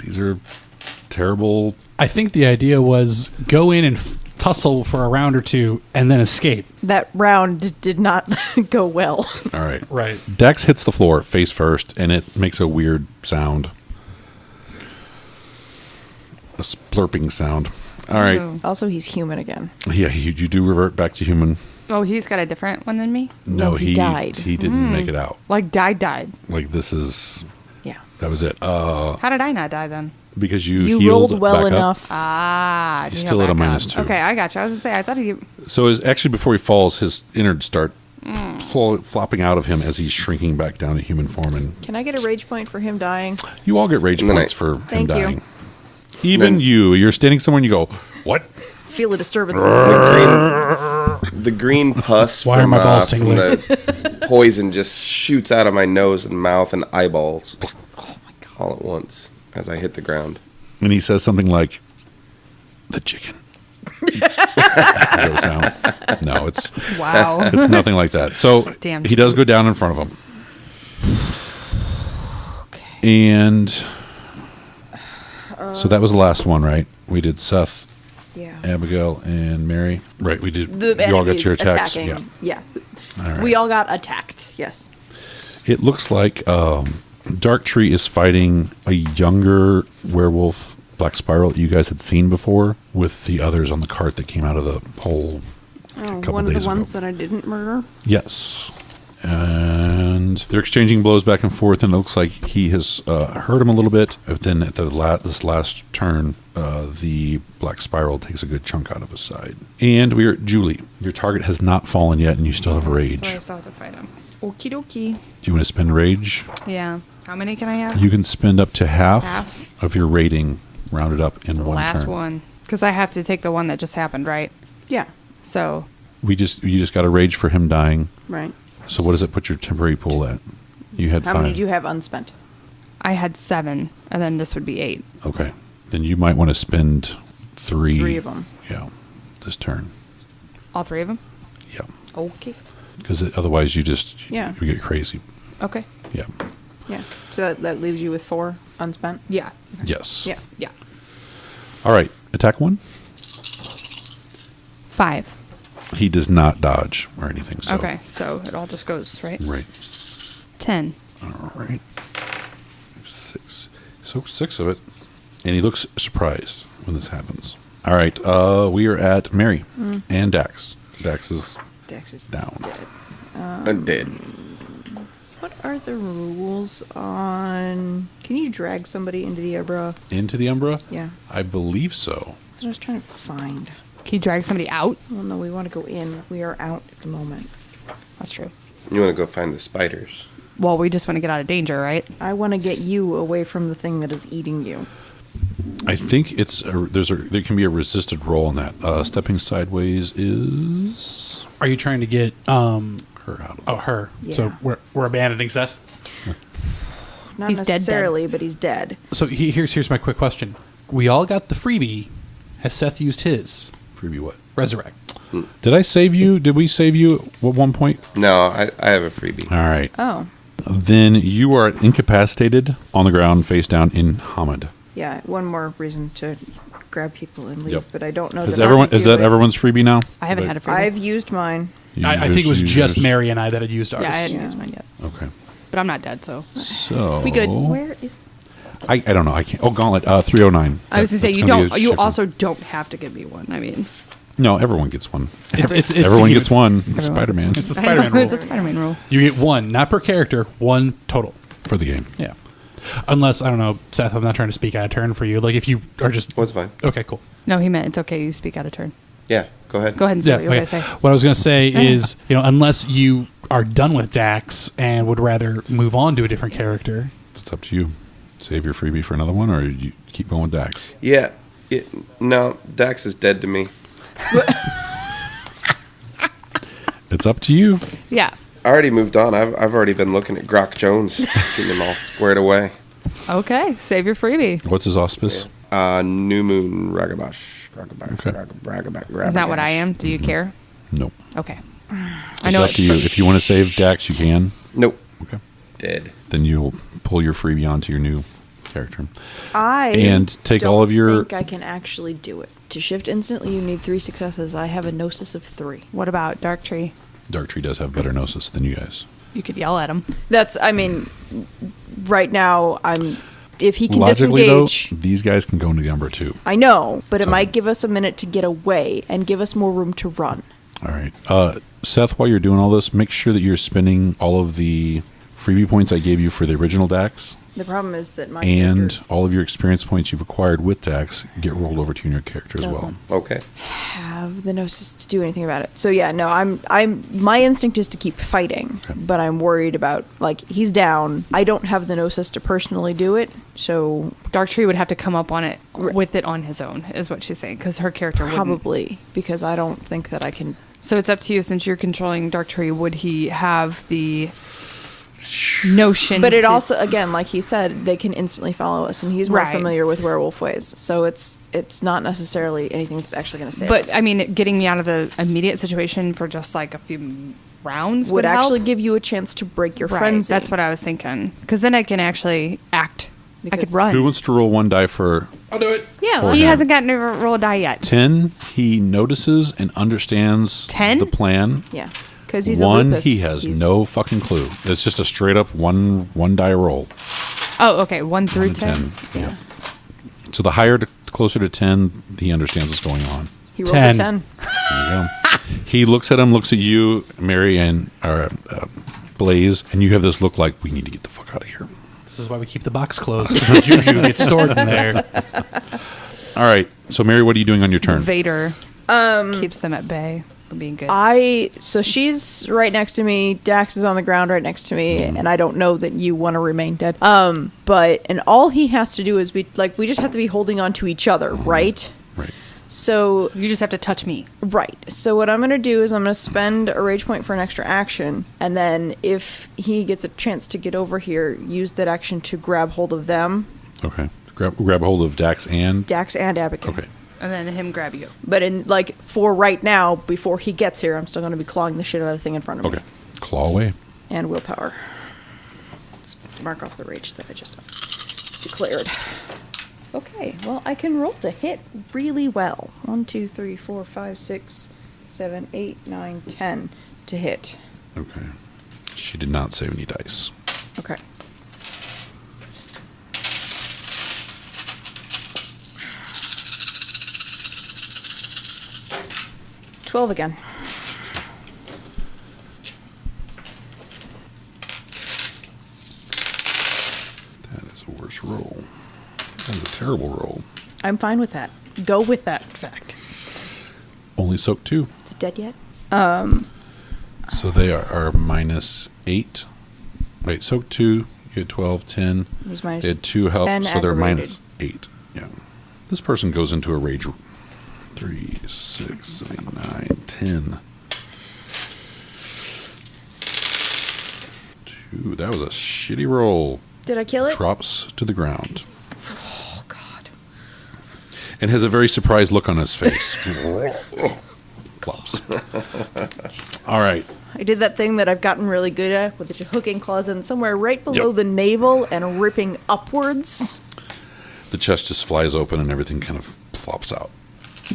These are terrible. I think the idea was go in and tussle for a round or two and then escape. That round did not go well. All right. Right. Dex hits the floor face first, and it makes a weird sound. A splurping sound. All right. Ooh. Also, he's human again. Yeah, you do revert back to human. Oh, he's got a different one than me? No, he died. He didn't make it out. Like, died. Like, this is... Yeah. That was it. How did I not die then? Because you You healed rolled well back up. enough. Ah, He's you still go at a back up. -2. Okay, I got you. I was going to say, I thought he... So actually before he falls, his innards start flopping out of him as he's shrinking back down to human form. And Can I get a rage point for him dying? you all get rage And then points for him Thank you. dying. Even Then- you're standing somewhere and you go, what? Feel a disturbance. The green pus Why are from, my balls from tingling? the poison just shoots out of my nose and mouth and eyeballs. Oh my god. All at once as I hit the ground. And he says something like, the chicken. It goes down. No, it's Wow. it's nothing like that. So Damn. he does go down in front of him. Okay. And so that was the last one, right? We did Seth, Yeah. Abigail, and Mary. Right, we did. The You all got enemies your attacks. attacking. Yeah. Yeah. All right. We all got attacked. Yes. It looks like Dark Tree is fighting a younger werewolf, Black Spiral, that you guys had seen before, with the others on the cart that came out of the hole a couple one of days the ones ago. that I didn't murder. Yes. And they're exchanging blows back and forth, and it looks like he has hurt him a little bit. But then at this last turn, the Black Spiral takes a good chunk out of his side. And we're at Julie. Your target has not fallen yet, and you still have rage. So I still have to fight him. Okie dokie. Do you want to spend rage? Yeah. How many can I have? You can spend up to half Half? of your rating rounded up in the one last turn. one. Because I have to take the one that just happened, right? Yeah. So, You just got a rage for him dying. Right. So what does it put your temporary pool at? You had How 5. many do you have unspent? I had 7, and then this would be 8. Okay. Then you might want to spend 3. 3 of them. Yeah. This turn. All 3 of them? Yeah. Okay. Because otherwise you Yeah. you get crazy. Okay. Yeah. Yeah. So that leaves you with 4 unspent. Yeah. Yes. Yeah. Yeah. All right. Attack 1. 5. He does not dodge or anything. So. Okay, so it all just goes, right? Right. 10. All right. 6. So 6 of it. And he looks surprised when this happens. All right. We are at Mary and Dax. Dax is Dex is down. dead. I'm dead. What are the rules on? Can you drag somebody into the Umbra? Into the Umbra? Yeah. I believe so. That's what I was trying to find. Can you drag somebody out? Well, no, we want to go in. We are out at the moment. That's true. You want to go find the spiders. Well, we just want to get out of danger, right? I want to get you away from the thing that is eating you. I think there can be a resisted roll on that. Stepping sideways is Are you trying to get her out of Oh, her. Yeah. So we're abandoning Seth. Not He's dead, dead. necessarily, but he's dead. So here's my quick question. We all got the freebie. Has Seth used his? freebie. What? Resurrect. Did I save you? Did we save you at one point? No, I have a freebie. All right. Oh. Then you are incapacitated on the ground, face down in Hamid. Yeah, one more reason to grab people and leave, Yep. but I don't know. Is that I can is do that it. everyone's freebie now? I haven't had a freebie. I've used mine. I think it was just Mary and I that had used ours. Yeah, I hadn't Yeah. used mine yet. Okay. But I'm not dead, so. So We good. Where is? I don't know. I can't. Oh, Gauntlet 309. I was going to say, That's you gonna be don't. a You shipment. also don't have to give me one. I mean, No, everyone gets one. It's Everyone the gets human. one. It's Everyone. Spider-Man It's a I know, Spider-Man rule. It's a Spider-Man rule. You get one, not per character, one total. for the game. Yeah. Unless, I don't know, Seth, I'm not trying to speak out of turn for you. Like, if you are just... What's fine? Okay, cool. No, he meant it's okay. You speak out of turn. Yeah, go ahead. Go ahead and say Yeah, what you were okay. going to say. What I was going to say is, unless you are done with Dax and would rather move on to a different character. It's up to you. Save your freebie for another one, or you keep going with Dax. Yeah. No, Dax is dead to me. It's up to you. Yeah. I already moved on. I've already been looking at Grok Jones, getting him all squared away. Okay. Save your freebie. What's his auspice? New Moon Ragabash. Ragabash. Okay. Ragabash. Is that what I am? Do you care? Nope. Okay. It's up to you. If you want to save Dax, you can. Nope. Okay. Dead. Then you'll pull your freebie onto your new character. I And take don't all of your- think I can actually do it. To shift instantly, you need 3 successes. I have a gnosis of 3. What about Dark Tree? Dark Tree does have better gnosis than you guys. You could yell at him. That's. I mean, right now I'm. If he can Logically, disengage, though, these guys can go into Gumber too. I know, but it So- might give us a minute to get away and give us more room to run. All right. Seth, while you're doing all this, make sure that you're spending all of the freebie points I gave you for the original Dax The problem is that my and character all of your experience points you've acquired with Dax get rolled over to your character as well. doesn't Okay. have the gnosis to do anything about it. So yeah, no, I'm. My instinct is to keep fighting, Okay. but I'm worried about he's down. I don't have the gnosis to personally do it, so Dark Tree would have to come up on it with it on his own, is what she's saying, because her character wouldn't. probably because I don't think that I can. So it's up to you, since you're controlling Dark Tree. Would he have the notion? But it to- also, again, like he said, they can instantly follow us, and he's more Right. familiar with werewolf ways. So it's not necessarily anything that's actually going to save But us. I mean, getting me out of the immediate situation for just like a few rounds would help. actually give you a chance to break your Right, frenzy. that's what I was thinking. Because then I can actually act. I could Because- run. Who wants to roll one die for I'll do it. Yeah, for he him? hasn't gotten to roll a die yet. 10? He notices and understands 10? the plan. Yeah, because he's a One, lupus. he has He's- no fucking clue. It's just a straight up one die roll. Oh, okay. 1 through 1 to 10. Yeah. So the higher, closer to 10, he understands what's going on. He rolled 10. a 10. There you go. He looks at him, looks at you, Mary, and Blaze, and you have this look like, we need to get the fuck out of here. This is why we keep the box closed, because the juju gets stored in there. All right. So, Mary, what are you doing on your turn? Vader keeps them at bay for being good. So she's right next to me. Dax is on the ground right next to me, and I don't know that you want to remain dead. But all he has to do is we just have to be holding on to each other, right? Right. So you just have to touch me. right. So what I'm gonna do is I'm gonna spend a rage point for an extra action, and then if he gets a chance to get over here, use that action to grab hold of them, Okay. Grab hold of Dax and... Dax and Abigail. Okay. And then him grab you. But for right now, before he gets here, I'm still gonna be clawing the shit out of the thing in front of Okay. me. Claw away. And willpower. Let's mark off the rage that I just declared. Okay, well, I can roll to hit really well. 1, 2, 3, 4, 5, 6, 7, 8, 9, 10 to hit. Okay. She did not save any dice. Okay. $12 again. That is a worse roll. That is a terrible roll. I'm fine with that. Go with that fact. Only soak 2. It's dead yet? So they are -8. Wait, soak 2. You had 12, 10. He's minus They had 2 help, 10 so they're aggravated. -8. Yeah. This person goes into a rage. 3, 6, 8, 9, 10. 2. That was a shitty roll. Did I kill it? Drops to the ground. Oh, God. And has a very surprised look on his face. Flops. All right. I did that thing that I've gotten really good at with the hooking claws in somewhere right below Yep. the navel and ripping upwards. The chest just flies open and everything kind of flops out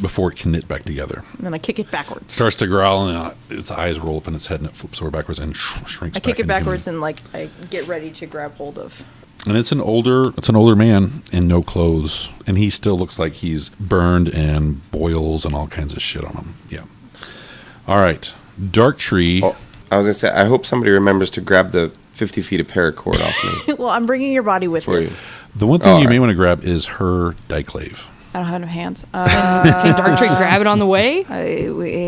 before it can knit back together. And then I kick it backwards. Starts to growl and its eyes roll up in its head and it flips over backwards and shrinks I back kick it into backwards human. and like I get ready to grab hold of. And it's an older man in no clothes, and he still looks like he's burned and boils and all kinds of shit on him. Yeah. All right. Dark Tree. Oh, I was gonna say, I hope somebody remembers to grab the 50 feet of paracord off me. Well, I'm bringing your body with For this. you. The one thing All you may right. want to grab is her diclave. I don't have no hands. Can Dark Tree grab it on the way?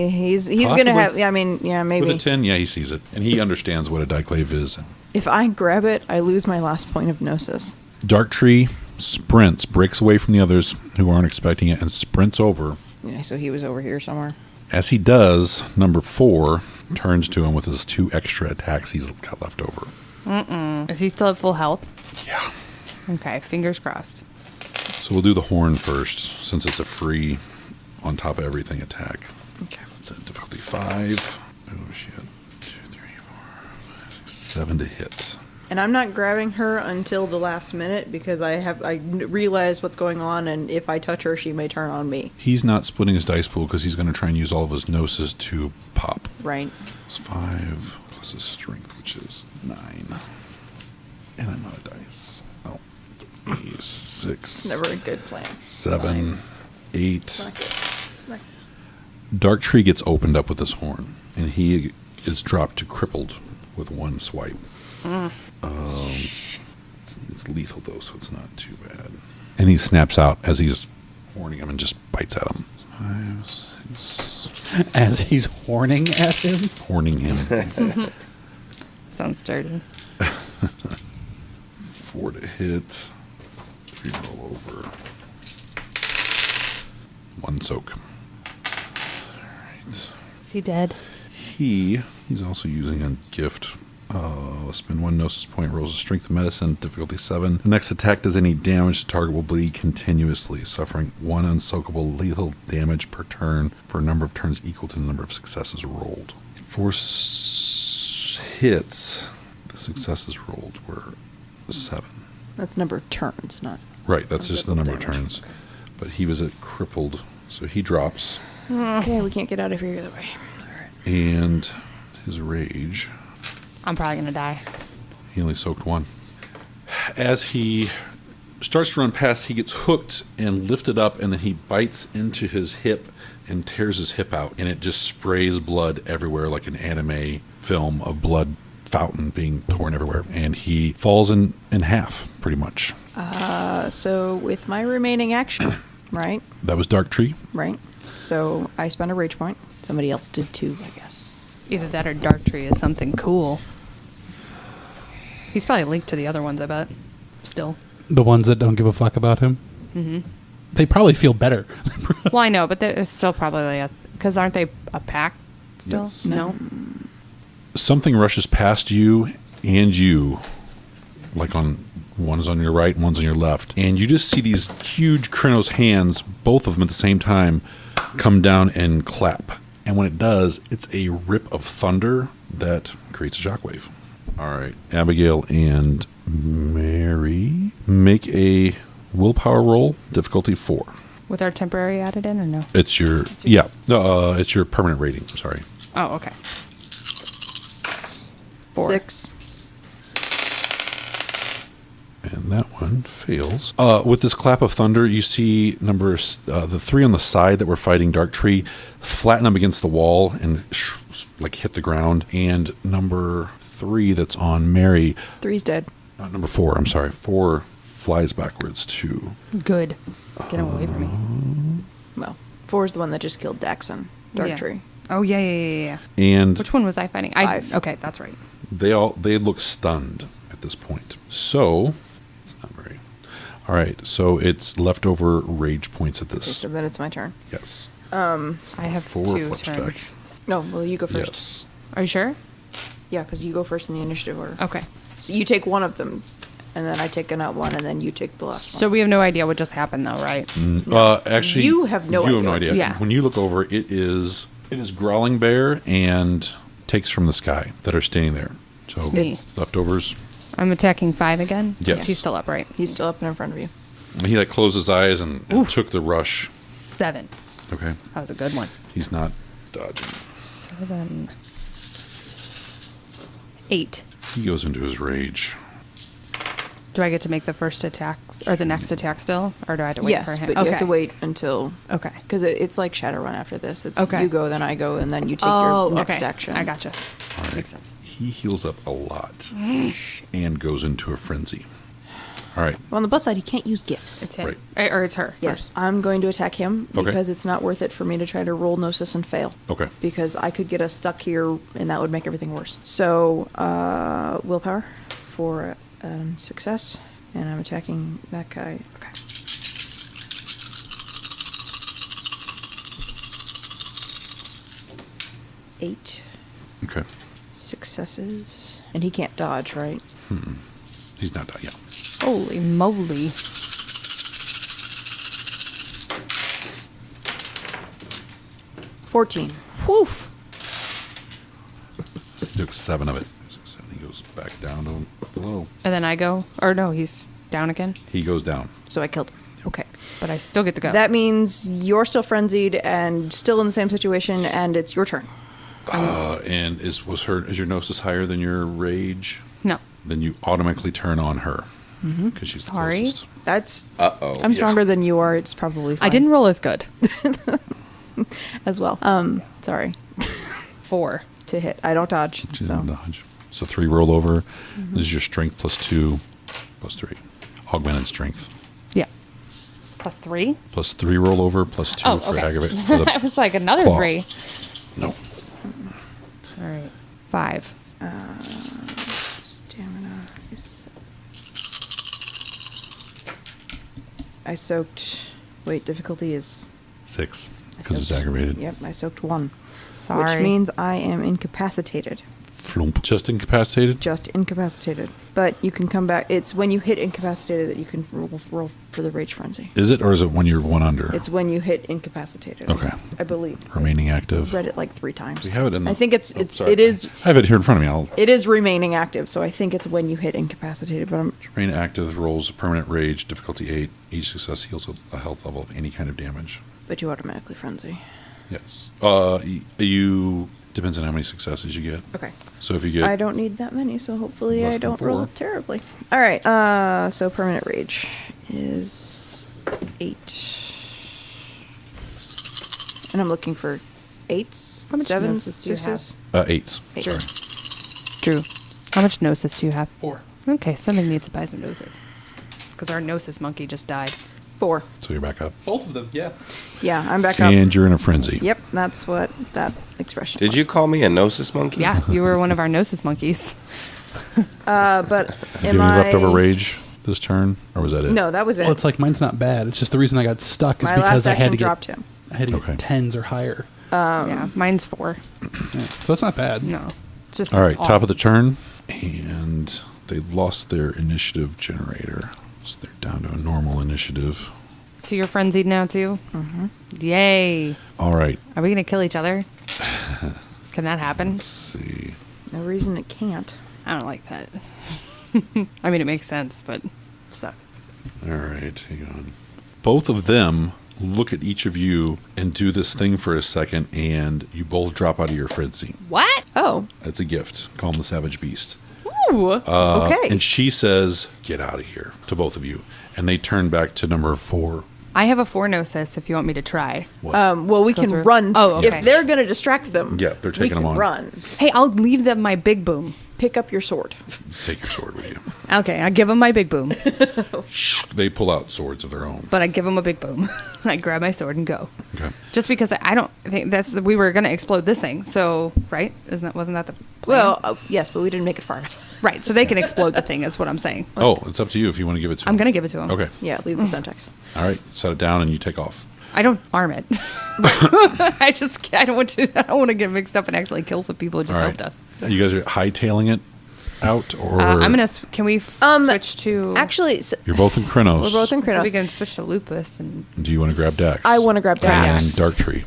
He's Possibly. gonna have. Yeah, I mean, yeah, maybe. With a 10, yeah, he sees it. And he understands what a diclave is. If I grab it, I lose my last point of gnosis. Dark Tree sprints, breaks away from the others who aren't expecting it, and sprints over. Yeah, so he was over here somewhere. As he does, number 4 turns to him with his 2 extra attacks he's got left over. Is he still at full health? Yeah. Okay, fingers crossed. So we'll do the horn first, since it's a free, on top of everything attack. Okay. It's at difficulty 5. Oh, shit. 2, 3, 4, 5, 6, 7 to hit. And I'm not grabbing her until the last minute because I realize what's going on, and if I touch her, she may turn on me. He's not splitting his dice pool because he's going to try and use all of his gnosis to pop. Right. It's 5 plus his strength, which is 9. And I'm out of dice. Oh, 6. It's never a good plan. 7, Fine. 8. It's not good. It's not Dark Tree gets opened up with this horn, and he is dropped to crippled with 1 swipe. It's lethal though, so it's not too bad. And he snaps out as he's horning him and just bites at him. 5, 6, As he's horning at him. horning him. Sounds dirty. 4 to hit. 3 roll over. 1 soak. Alright. Is he dead? He's also using a gift. Spend 1 gnosis point, rolls a strength of medicine, difficulty 7. The next attack does any damage, the target will bleed continuously, suffering 1 unsoakable lethal damage per turn for a number of turns equal to the number of successes rolled. 4 hits, the successes rolled were 7. That's number of turns, not. Right, that's just the number of damage. turns. But he was at crippled, so he drops. Okay, we can't get out of here either way. And his rage, I'm probably gonna die. he only soaked 1. As he starts to run past, he gets hooked and lifted up, and then he bites into his hip and tears his hip out, and it just sprays blood everywhere like an anime film of blood fountain being torn everywhere. And he falls in half, pretty much. So with my remaining action, right? That was Dark Tree. Right. So I spent a rage point. Somebody else did too, I guess. Either that or Dark Tree is something cool. He's probably linked to the other ones, I bet. Still. The ones that don't give a fuck about him. Mm-hmm. They probably feel better. Well, I know, but they're still probably because aren't they a pack still? Yes. No. Something rushes past you and you, like on one's on your right and one's on your left, and you just see these huge Krynos hands, both of them at the same time, come down and clap. And when it does, it's a rip of thunder that creates a shockwave. All right, Abigail and Mary, make a willpower roll, difficulty 4. With our temporary added in or no? It's your it's your permanent rating. Sorry. Oh, okay. 4. 6. And that one fails. With this clap of thunder, you see the 3 on the side that were fighting Dark Tree flatten up against the wall and hit the ground. And number 3 that's on Mary, 3's dead. not number 4, I'm sorry, 4 flies backwards too. Good. Get him away from me. Well, 4's the one that just killed Daxon. Dark Yeah. Tree. Oh, yeah. And Which one was I fighting? Five. Okay, that's right. they look stunned at this point. So it's not very. All right, so it's leftover rage points at Okay, this. so then it's my turn. Yes. I have 4 two flashbacks. turns. No, well, you go first. Yes. Are you sure? Yeah, because you go first in the initiative order. Okay. So you take one of them, and then I take out one, and then you take the last So we have no idea what just happened, though, right? Actually, You have no idea. Yeah. When you look over, it is growling bear and takes from the sky that are standing there. So It's me. leftovers. I'm attacking 5 again? Yes. He's still up, right? He's still up and in front of you. He like closed his eyes and took the rush. 7. Okay, That was a good one. he's not dodging. 7. 8. He goes into his rage. Do I get to make the first attack or the next attack still, or do I have to wait Yes, for him? but you have to wait until... Okay. Because it's like Shadowrun after this. It's Okay. you go, then I go, and then you take Oh, your next okay. action. I gotcha. All right. Makes sense. He heals up a lot and goes into a frenzy. All right. Well, on the plus side, he can't use gifts. It's him. Right. Or it's her. Yes, I'm going to attack him Okay. because it's not worth it for me to try to roll Gnosis and fail. Okay. Because I could get us stuck here, and that would make everything worse. So, willpower for success, and I'm attacking that guy. Okay. Eight Okay. successes, and he can't dodge, right? He's not done yet. Holy moly. 14. Woof. He took 7 of it. 7. He goes back down to below. And then I go. Or no, he's down again. He goes down. So I killed him. Okay. But I still get to go. That means you're still frenzied and still in the same situation, and it's your turn. And is your gnosis higher than your rage? No. Then you automatically turn on her because she's Sorry. the closest. That's. Uh-oh. I'm stronger than you are. It's probably fine. I didn't roll as good. as well. Sorry 4. to hit. I don't dodge. She So didn't dodge. So 3 roll over. This is your strength plus 2 plus 3. Augmented strength. Yeah. Plus 3? Plus 3 roll over plus 2 Oh, for okay. aggravate. For the I was like, another claw. 3. No. All right. 5. stamina. I soaked. Wait, difficulty is. 6 I because it's soaked- aggravated. Yep, I soaked 1. Sorry. Which means I am incapacitated. Flump. Just incapacitated? Just incapacitated. But you can come back. It's when you hit incapacitated that you can roll for the rage frenzy. Is it, or is it when you're 1 under? It's when you hit incapacitated. Okay. I believe. Remaining I've active. read it like 3 times. We have it in the. I think oh, sorry. it is I have it here in front of me. it is remaining active, so I think it's when you hit incapacitated. But Remain active rolls permanent rage, difficulty 8. Each success heals a health level of any kind of damage. you automatically frenzy. Yes. You depends on how many successes you get. Okay. So if you get I don't need that many, so hopefully Less I than don't roll 4. terribly. All right. So permanent rage is 8, and I'm looking for 8s, How much 7s, gnosis do you have? 6s. 8s. Eight. Sorry. Drew, how much gnosis do you have? 4. Okay, somebody needs to buy some gnosis. Because our gnosis monkey just died. 4. So you're back up. Both of them, yeah. Yeah, I'm back up. And you're in a frenzy. Yep, that's what that expression. Did was. you call me a gnosis monkey? Yeah, you were one of our gnosis monkeys. But Did you am have any I leftover rage this turn, or was that it? No, that was it. Well, it's like mine's not bad. It's just the reason I got stuck is My because last I had action to dropped get him. I had to Okay. get 10s or higher. Yeah, mine's 4. Yeah. So that's not bad. No. It's just All right, top of awesome. the turn, and they lost their initiative generator, so they're down to a normal initiative. So you're frenzied now, too? Mm-hmm. Yay. All right, Are we going to kill each other? Can that happen? let's see. No reason it can't. I don't like that. I mean, it makes sense, but suck. All right, hang on. Both of them look at each of you and do this thing for a second, and you both drop out of your frenzy. What? Oh, That's a gift. Call him the Savage Beast. Ooh. okay. And she says, "Get out of here," to both of you, and they turn back to number 4. I have a 4 gnosis if you want me to try. What? well, we Go can through. run. Oh, okay. If they're going to distract them, Yeah, they're taking we can them on. run. Hey, I'll leave them my big boom. pick up your sword. Take your sword with you. Okay, I give him my big boom, They pull out swords of their own. but I give him a big boom. I grab my sword and go. Okay. Just because I don't think we were gonna explode this thing. So right, wasn't that the plan? Well, yes, but we didn't make it far enough. Right, so they can explode the thing. Is what I'm saying. Oh, it's up to you if you want to give it to him. I'm gonna give it to him. Okay. Yeah, leave the Sentex. All right. Set it down and you take off. I don't arm it. I don't want to get mixed up and accidentally kill some people who just All helped right. us. You guys are hightailing it out, or I'm gonna. Can we switch to? Actually, you're both in Kronos. we're both in So Kronos. we can switch to Lupus and Do you want to grab Dax? I want to grab Dax. And Dark Tree.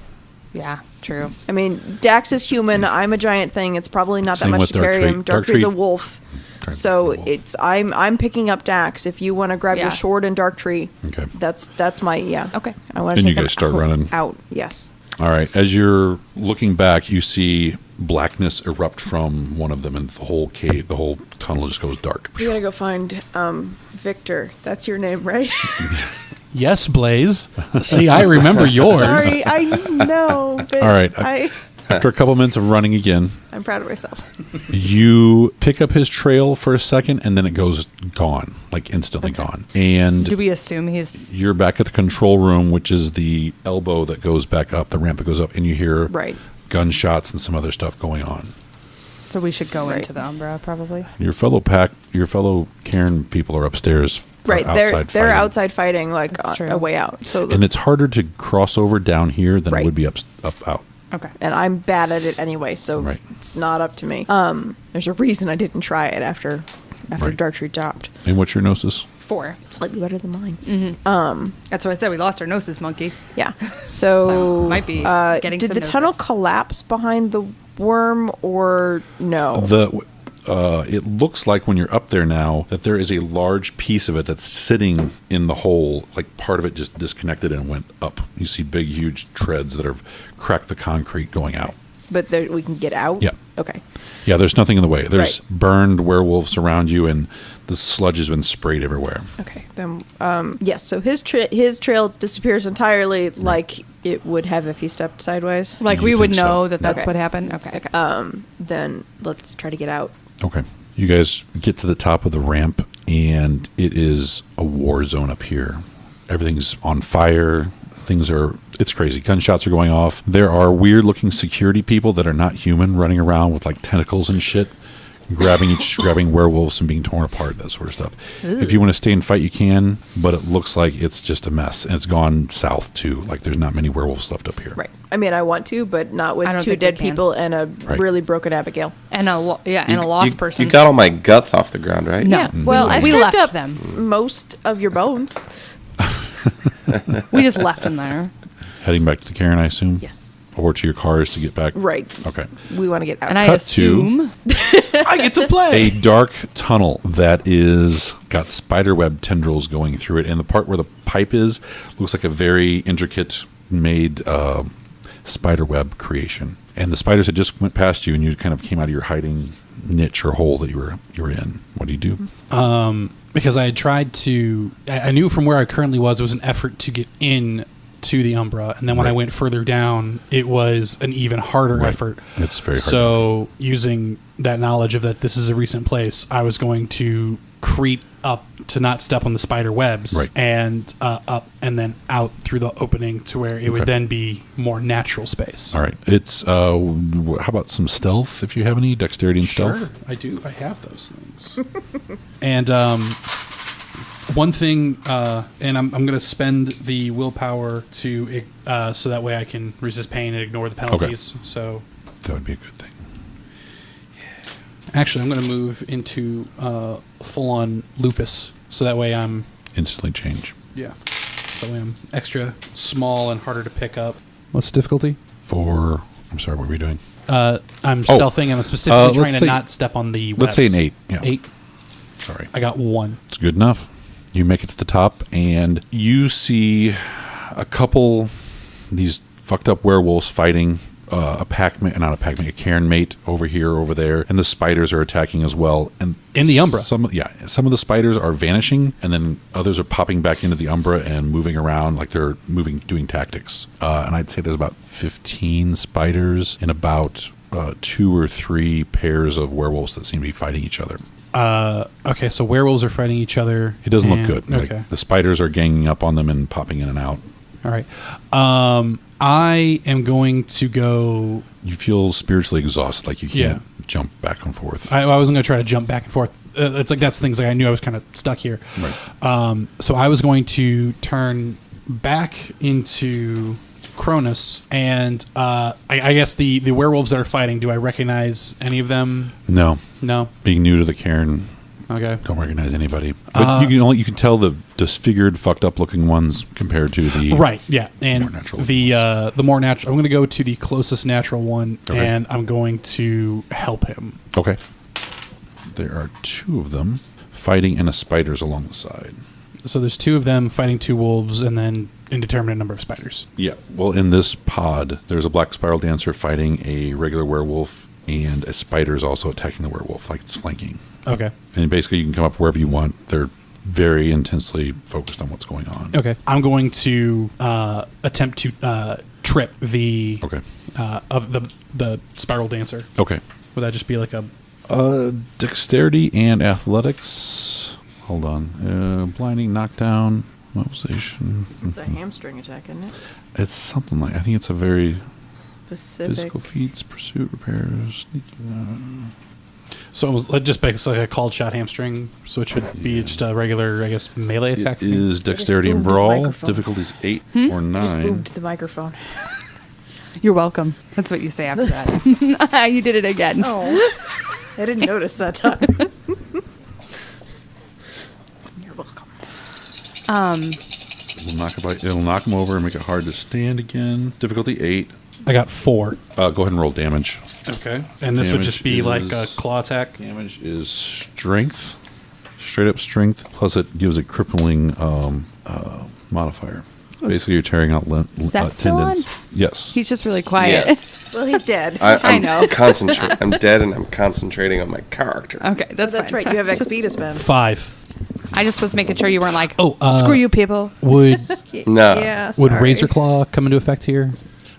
yeah, true. I mean, Dax is human. I'm a giant thing. It's probably not Same that much with to Dark carry Tree. him. Dark Dark Tree's a Tree- wolf. Dark So Tree's a wolf. it's I'm picking up Dax. If you want to grab Yeah. your sword and Dark Tree, Okay. that's my Okay. I want to And take you guys start running. out. Yes. All right. As you're looking back, you see blackness erupt from one of them, and the whole cave, the whole tunnel just goes dark. We gotta go find Victor. That's your name, right? Yes, Blaze. See, I remember yours. Sorry, I know. But All right. I After a couple minutes of running again, I'm proud of myself. you pick up his trail for a second, and then it goes gone, like instantly gone. And Do we assume he's you're back at the control room, which is the elbow that goes back up, the ramp that goes up, and you hear Right. gunshots and some other stuff going on. so we should go Right. into the Umbra probably. Your fellow Cairn people are upstairs. Right. outside They're fighting. outside fighting, like That's true. a way out. So And it's harder to cross over down here than it Right. would be up out. Okay. and I'm bad at it anyway, so Right. it's not up to me. There's a reason I didn't try it after Right. Dark Tree dropped. And what's your gnosis? 4. Slightly better than mine. That's what I said. We lost our gnosis monkey. Yeah. So Might be getting did some the tunnel gnosis. collapse behind the worm or no? It looks like when you're up there now that there is a large piece of it that's sitting in the hole, like part of it just disconnected and went up. You see big, huge treads that have cracked the concrete going out. But there, we can get out? Yeah. Okay. Yeah, there's nothing in the way. There's Right. burned werewolves around you, and the sludge has been sprayed everywhere. Okay. Then, yes, so his trail disappears entirely like it would have if he stepped sideways. Like You we would think so? know that that's Okay. what happened. Okay. Then let's try to get out. Okay. You guys get to the top of the ramp, and it is a war zone up here. Everything's on fire. It's crazy. Gunshots are going off. There are weird looking security people that are not human running around with like tentacles and shit, grabbing werewolves and being torn apart, that sort of stuff. If you want to stay and fight, you can, but it looks like it's just a mess. And it's gone south too. Like there's not many werewolves left up here. Right. I mean, I want to, but not with I don't two think we dead can. people and a Right. really broken Abigail. And a lost person. You got all my guts off the ground, right? No. Yeah. Well, I We scraped left up them. most of your bones. We just left him there. Heading back to the Cairn, I assume? Yes. Or to your cars to get back? Right. Okay. We want to get out. And I Cut to- assume I get to play. A dark tunnel that is got spiderweb tendrils going through it, and the part where the pipe is looks like a very intricate made spiderweb creation. And the spiders had just went past you, and you kind of came out of your hiding niche or hole that you were in. What do you do? Because I had tried to, I knew from where I currently was, it was an effort to get in to the Umbra, and then when I Right. went further down, it was an even harder Right. effort. It's very hard. So, using that knowledge of that this is a recent place, I was going to creep up to not step on the spider webs, Right. and up and then out through the opening to where it would Okay. then be more natural space. All right. It's how about some stealth if you have any dexterity and Sure, stealth? I do. I have those things. And one thing, and I'm going to spend the willpower to so that way I can resist pain and ignore the penalties. So That would be a good thing. actually, I'm going to move into full-on lupus, so that way I'm Instantly change. so I'm extra small and harder to pick up. What's the difficulty? I'm sorry, what were we doing? I'm Oh. stealthing, and I'm specifically Let's trying to say- not step on the let's say webs. an 8, yeah. 8. Sorry. I got 1. It's good enough. You make it to the top, and you see a couple these fucked up werewolves fighting a Cairn mate over here, over there, and the spiders are attacking as well. And In the Umbra. some of the spiders are vanishing, and then others are popping back into the Umbra and moving around like they're doing tactics. And I'd say there's about 15 spiders and about 2 or 3 pairs of werewolves that seem to be fighting each other. Okay, so werewolves are fighting each other. It doesn't look and- good. Okay. Like, the spiders are ganging up on them and popping in and out. All right. I am going to go. You feel spiritually exhausted, like you can't jump back and forth. I wasn't going to try to jump back and forth. It's like that's things like I knew I was kind of stuck here. Right. So I was going to turn back into Cronus, and I guess the werewolves that are fighting. Do I recognize any of them? No. No. Being new to the cairn, Okay. don't recognize anybody. But you can tell the disfigured, fucked up looking ones compared to the Right. Yeah. And more natural the more natural. I'm going to go to the closest natural one, Okay. and I'm going to help him. Okay. There are 2 of them fighting, and a spider's along the side. So there's 2 of them fighting 2 wolves, and then indeterminate number of spiders. Yeah. Well, in this pod, there's a black spiral dancer fighting a regular werewolf, and a spider is also attacking the werewolf, like it's flanking. Okay. And basically, you can come up wherever you want. They're very intensely focused on what's going on. Okay. I'm going to attempt to trip the Okay. of the spiral dancer. Okay. Would that just be like a? Dexterity and athletics. Hold on. Blinding, knockdown, mobilization. It's a hamstring attack, isn't it? It's something like, I think it's a very Specific. physical feats, pursuit, repairs, sneaky. So it was just basically like a called shot hamstring. So it should be just a regular, I guess, melee attack. It for me? is dexterity and boomed the brawl. microphone. Difficulties 8 or I just 9. boomed the microphone. You're welcome. That's what you say after that. You did it again. Oh, I didn't notice that time. You're welcome. It'll knock him over and make it hard to stand again. Difficulty 8. I got 4. Go ahead and roll damage. Okay. And this would Damage just be like a is- claw attack. Damage is strength, straight up strength, plus it gives a crippling modifier. Basically, you're tearing out Is that still tendons. on? Yes. He's just really quiet. Yes. Well, he's dead. I know. I'm dead, and I'm concentrating on my character. Okay, that's That's fine. right. You have XP to spend. 5. I just was making sure you weren't like, Oh, screw you people. Would No. Yeah. would sorry. Razor Claw come into effect here?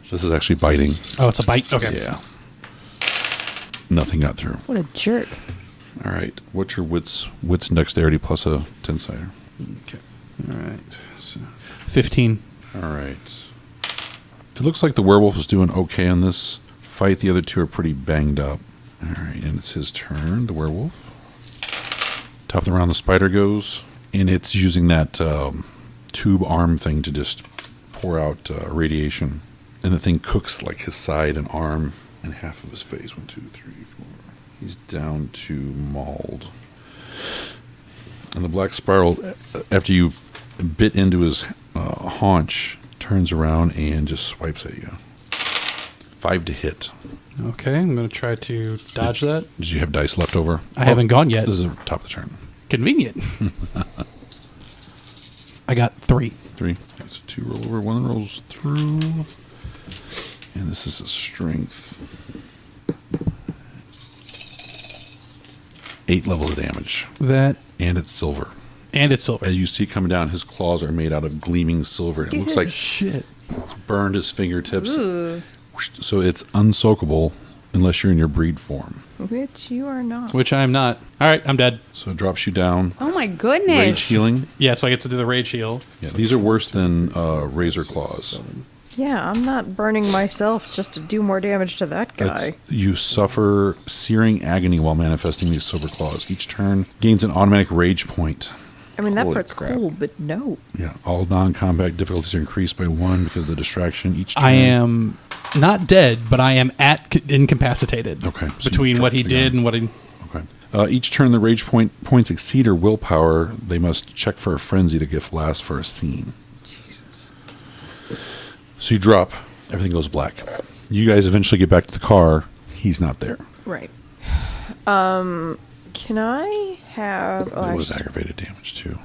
This is actually biting. Oh, it's a bite. Okay. Yeah. Nothing got through. What a jerk. All right. What's your wits and dexterity plus a 10-sider? Okay. All right. So 15. All right. It looks like the werewolf is doing okay on this fight. The other 2 are pretty banged up. All right, and it's his turn, the werewolf. Top of the round, the spider goes, and it's using that tube arm thing to just pour out radiation. And the thing cooks like his side and arm and half of his face. 1, 2, 3, 4. He's down to mauled. And the black spiral, after you've bit into his haunch, turns around and just swipes at you. 5 to hit. Okay, I'm going to try to dodge that. Did you have dice left over? I haven't gone yet. This is the top of the turn. Convenient. I got 3. 3. So 2 roll over. 1 rolls through. And this is a strength. 8 levels of damage. That And it's silver. and it's silver. As you see coming down, his claws are made out of gleaming silver. It looks like Shit. it's burned his fingertips. Ooh. So it's unsoakable unless you're in your breed form. Which you are not. Which I'm not. All right, I'm dead. So it drops you down. Oh my goodness. Rage healing. Yeah, so I get to do the rage heal. Yeah, these are worse than razor claws. Yeah, I'm not burning myself just to do more damage to that That's, guy. you suffer searing agony while manifesting these silver claws. Each turn gains an automatic rage point. I mean, that Holy part's crap. cool, but no. Yeah, all non-combat difficulties are increased by 1 because of the distraction. Each turn, I am not dead, but I am incapacitated. Okay, so Between you what he dropped the did gun. and what he. Okay. Each turn the rage points exceed or willpower, they must check for a frenzy to give last for a scene. Jesus. So you drop. Everything goes black. You guys eventually get back to the car. He's not there. Right. Can I have... It was actually, aggravated damage too.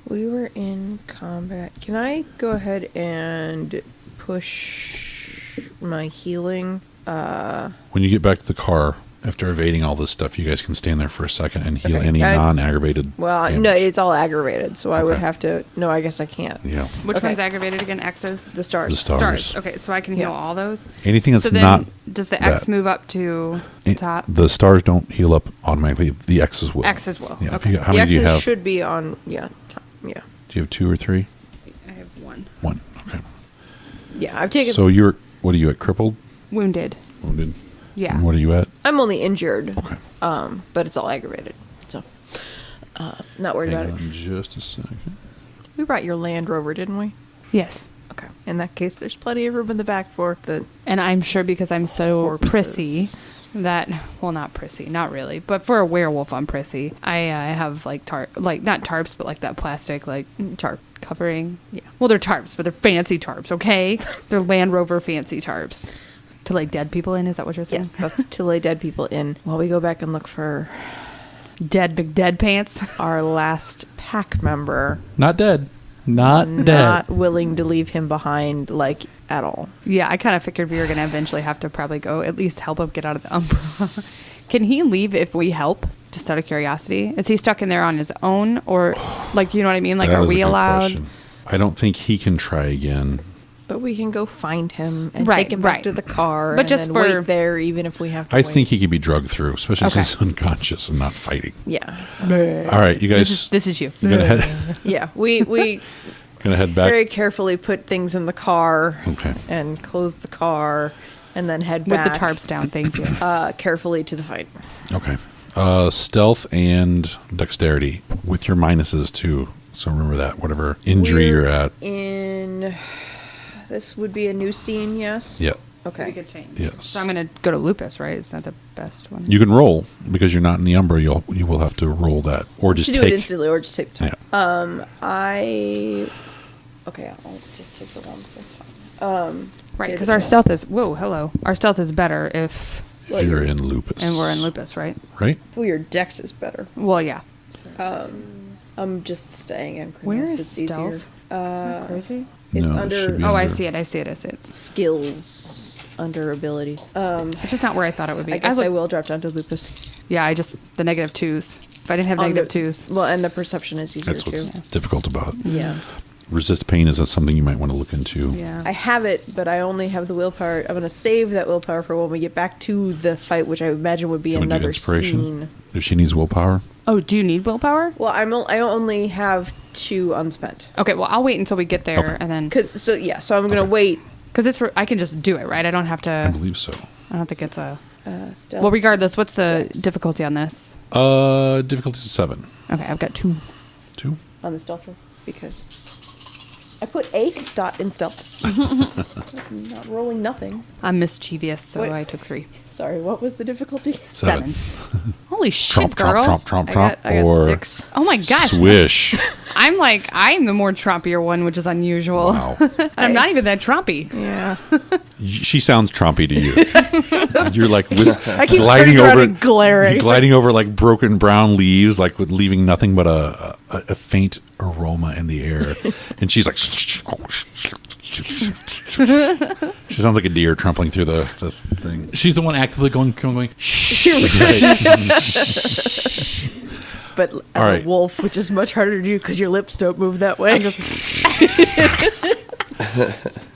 we were in combat. Can I go ahead and push my healing? When you get back to the car, After evading all this stuff, you guys can stand there for a second and heal Okay. any non-aggravated Well, damage. no, it's all aggravated, so I would Okay. have to. No, I guess I can't. Yeah. Which Okay. one's aggravated again? X's? The stars. The stars. Okay, so I can heal Yeah. all those. Anything that's so then, not does the X that. move up to the top? The stars don't heal up automatically. The X's will. X's will. Yeah. If Okay. you, how The many do you X's have? should be on. Yeah. Yeah. Do you have 2 or 3? I have 1. 1. Okay. Yeah. I've taken. So you're, what are you at? Crippled? Wounded. Wounded? Yeah. And what are you at? I'm only injured. Okay. But it's all aggravated. So, not worried Hang about it. on just a second. We brought your Land Rover, didn't we? Yes. Okay. In that case, there's plenty of room in the back for the And I'm sure because I'm so corpses. prissy that, well, not prissy, not really, but for a werewolf, I'm prissy. I have like not tarps, but like that plastic like tarp covering. Yeah. Well, they're tarps, but they're fancy tarps. Okay, they're Land Rover fancy tarps to lay dead people in. Is that what you're saying? Yes, that's to lay dead people in while we go back and look for Dead big dead pants. our last pack member. Not dead. Not dead. Not willing to leave him behind, like, at all. Yeah, I kind of figured we were gonna eventually have to probably go at least help him get out of the Umbra. Can he leave if we help? Just out of curiosity, is he stuck in there on his own, or like, you know what I mean? Like, That are is a we good allowed? question. I don't think he can try again. But we can go find him and Right, take him back right. to the car But and just then for- wait there, even if we have to I wait. think he could be drugged through, especially Okay. since he's unconscious and not fighting. Yeah. All right, you guys This is you. you gonna head, Yeah, we gonna head back? very carefully put things in the car Okay. and close the car and then head With back the tarps down, thank you. carefully to the fight. Okay. Stealth and dexterity with your minuses too. So remember that. Whatever injury We're you're at. In this would be a new scene, yes? Yep. So we Okay. could change. Yes. So I'm gonna go to lupus, right? Is that the best one? You can roll because you're not in the Umbra. You will have to roll that or just To do it take. instantly or just take the time. Yeah. I'll just take the ones. That's fine. Right, Yeah, because the- our stealth is our stealth is better if If you're in lupus. and we're in lupus, right? Right. Well, your dex is better. Well, yeah. I'm just staying in Crinos. Where is It's easier. stealth? Crazy. It's No, it under should be Oh, I under- see it. I see it. I see it. skills, under abilities. It's just not where I thought it would be. I guess I looked- will drop down to lupus. Yeah, I just the negative twos. If I didn't have On negative the- twos, Well, and the perception is easier That's what's too. difficult about it. Yeah. Resist pain is something you might want to look into. yeah. I have it, but I only have the willpower. I'm going to save that willpower for when we get back to the fight, which I imagine would be You wanna do another inspiration? scene. If she needs willpower. Oh, do you need willpower? Well, I only have 2 unspent. Okay, well I'll wait until we get there Okay. and then So I'm going to Okay. wait. because I can just do it, right? I don't have I to. believe so. I don't think it's a. Stealth. Well, regardless, what's the Dex. difficulty on this? Difficulty is 7. Okay, I've got 2. 2. On the stealth roll, because I put a dot in stealth. I'm not rolling nothing. I'm mischievous, so Wait. I took 3. Sorry, what was the difficulty? 7. Holy shit, Tromp, girl! tromp, tromp, tromp, I tromp. got or 6. Oh my gosh! swish. I'm the more trompier one, which is unusual. Wow. And I'm not even that trompy. Yeah. She sounds trumpy to you. You're like I keep gliding turning around over, and glaring. you're gliding over like broken brown leaves, like with leaving nothing but a faint aroma in the air. And she's like, she sounds like a deer trampling through the thing. She's the one actively going. But as All right. a wolf, which is much harder to do because your lips don't move that way.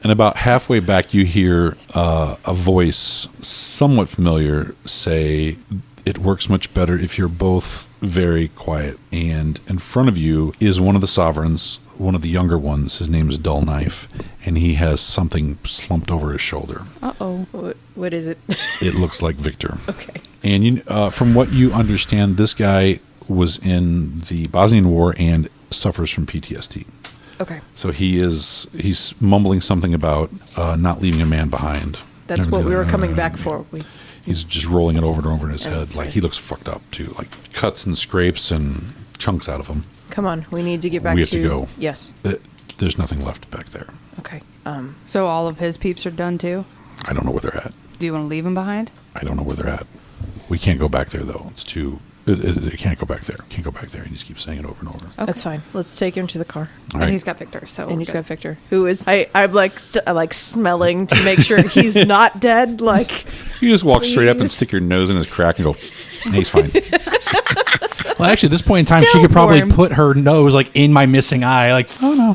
And about halfway back, you hear a voice, somewhat familiar, say, "It works much better if you're both very quiet." And in front of you is one of the sovereigns, one of the younger ones. His name is Dull Knife, and he has something slumped over his shoulder. Uh-oh. What is it? It looks like Victor. Okay. And you, from what you understand, this guy was in the Bosnian War and suffers from PTSD. Okay. So he's mumbling something about not leaving a man behind. That's what we were coming back for. He's just rolling it over and over in his head. That's Like right. he looks fucked up too. Like cuts and scrapes and chunks out of him. Come on, we need to get back We have to go. Yes. There's nothing left back there. Okay. So all of his peeps are done too? I don't know where they're at. Do you want to leave him behind? I don't know where they're at. We can't go back there though. It's too It can't go back there. Can't go back there. He just keeps saying it over and over. That's fine. Let's take him to the car. All And right. he's got Victor, so And he's good. got Victor, who is I'm like smelling to make sure he's not dead. Like, You just walk straight up and Please. stick your nose in his crack and go, he's fine. Well, actually, at this point in time, she Still could probably warm. put her nose like in my missing eye. Like, Oh,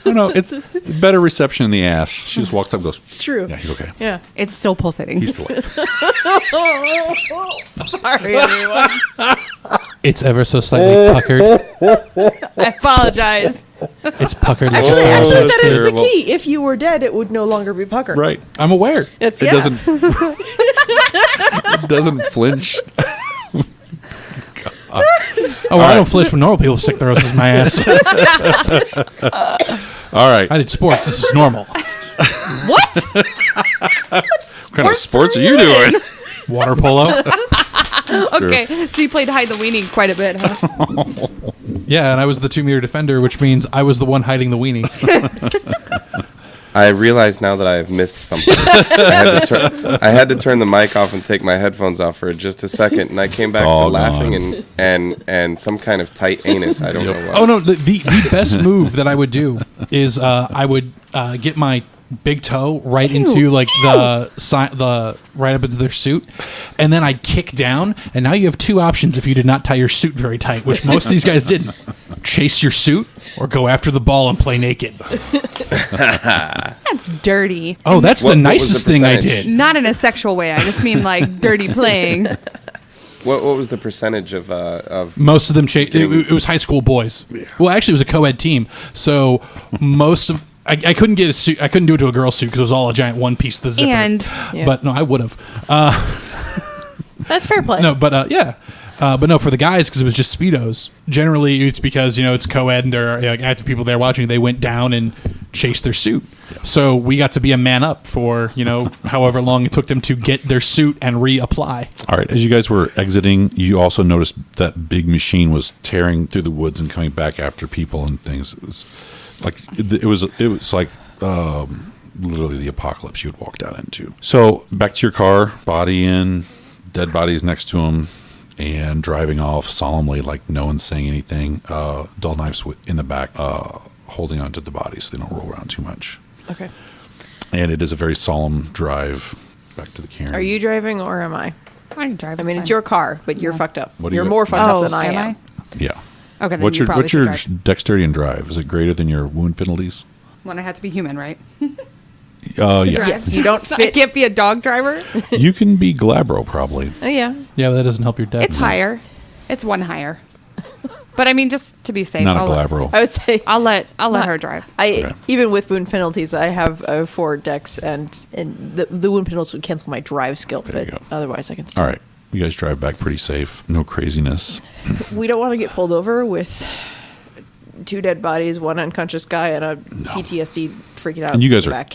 no. It's better reception in the ass. She just walks up and goes, it's true. yeah, he's okay. Yeah. It's still pulsating. He's still alive. Sorry, everyone. it's ever so slightly puckered. I apologize. It's puckered. like Actually, a that's that is the terrible. key. If you were dead, it would no longer be puckered. Right. I'm aware. It's, It yeah. doesn't. It doesn't flinch. Oh, I don't flinch when normal people stick their noses in my ass. All right. I did sports. This is normal. What? What kind of sports are you doing? Water polo. Okay, so you played hide the weenie quite a bit, huh? Yeah, and I was the 2-meter defender, which means I was the one hiding the weenie. I realize now that I have missed something. I had to turn the mic off and take my headphones off for just a second, and I came back to all laughing and some kind of tight anus. I don't know what. Oh no, the best move that I would do is I would get my big toe right into like the right up into their suit, and then I'd kick down, and now you have two options if you did not tie your suit very tight, which most of these guys didn't. Chase your suit or go after the ball and play naked. That's dirty. Oh, that's What the was the nicest thing I percentage? did. Not in a sexual way. I just mean like dirty playing. What was the percentage of Most of them it was high school boys. Well, actually, it was a co-ed team, so most of I couldn't get a suit. I couldn't do it to a girl's suit because it was all a giant one piece of the zipper. And Yeah. But no, I would have. That's fair play. No, but yeah. But no, for the guys, because it was just Speedos. Generally, it's because, it's co-ed and there are active people there watching. They went down and chased their suit. So we got to be a man up for, however long it took them to get their suit and reapply. All right. As you guys were exiting, you also noticed that big machine was tearing through the woods and coming back after people and things. It was like literally the apocalypse you would walk down into. So back to your car, body in, dead bodies next to him, and driving off solemnly, like no one's saying anything. Dull knives in the back, holding onto the body so they don't roll around too much. Okay. And it is a very solemn drive back to the cairn. Are you driving or am I? I can drive. I mean, it's your car, but you're fucked up. What do You're you- more fucked Oh, up than I am am. Yeah. Okay, then What's you probably what's your should drive. dexterity and drive? Is it greater than your wound penalties? When I had to be human, right? Yeah. Yes, you don't I fit. can't be a dog driver. You can be glabro probably. Oh, yeah. Yeah, but that doesn't help your deck. It's higher. It's one higher. But I mean, just to be safe, Not a I'll let, glabro. I would say I'll let her drive. Okay. Even with wound penalties, I have 4 decks, and the wound penalties would cancel my drive skill, There you but go. otherwise I can still. All right. You guys drive back pretty safe. No craziness. We don't want to get pulled over with 2 dead bodies, 1 unconscious guy, and a PTSD freaking out. And you guys in the are back.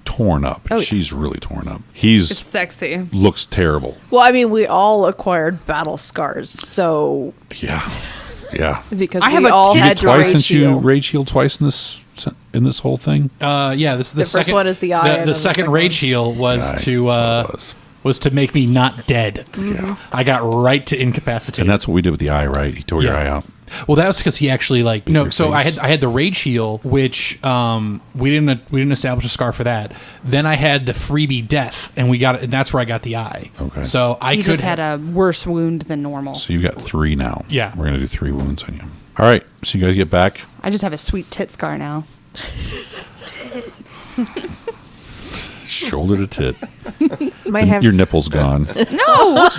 torn up. Oh, yeah. She's really torn up. It's He's sexy. looks terrible. Well, I mean, we all acquired battle scars, so Yeah. Yeah. because I have we a all You had did twice rage since you heal. rage healed twice in this whole thing. Yeah, this is the The first second one is the eye, and then The the second second rage one. heal was Right, to that's what it was. was to make me not dead. Yeah. I got right to incapacitate. And that's what we did with the eye, right? He tore your eye out. Well, that was because he actually your So I face. had the rage heal, which we didn't establish a scar for that. Then I had the freebie death, and and that's where I got the eye. Okay. So I You could just had a worse wound than normal. So you've got 3 now. Yeah. We're gonna do 3 wounds on you. All right. So you guys get back. I just have a sweet tit scar now. Shoulder to tit. Might have Your nipple's gone. No!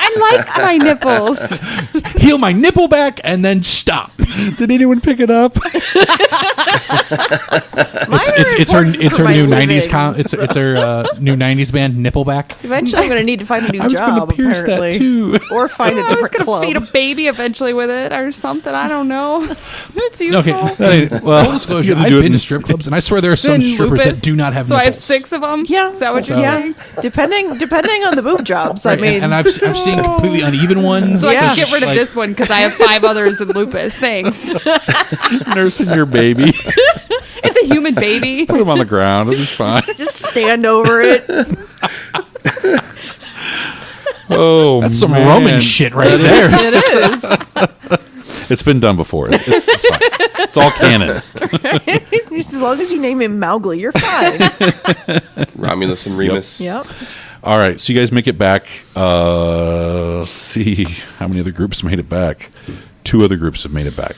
I like my nipples. heal my nipple back and then stop. Did anyone pick it up? It's her new '90s livings. it's her new '90s band Nippleback. Eventually, I'm going to need to find a new I was job. gonna pierce that apparently. too. Or find a I was different going club. to feed a baby eventually with it or something. I don't know. It's useful. Okay, Well, full disclosure, you have to I've do it been to in- strip clubs, and I swear there are some Then strippers lupus. that do not have So I have nipples. 6 of them? Yeah. Is that what you're So- saying? depending on the boob jobs. Right, I mean, and I've seen completely uneven ones. So I Yeah. can get rid of this one because I have 5 others in lupus. Thanks. Nursing your baby. It's a human baby. Put him on the ground. It'll be fine. just stand over it. All Oh, That's some man. Roman shit right there. It is. It's been done before. It's fine. It's all canon. As long as you name him Mowgli, you're fine. Romulus and Remus. Yep. All right, so you guys make it back. Let's see how many other groups made it back. 2 other groups have made it back.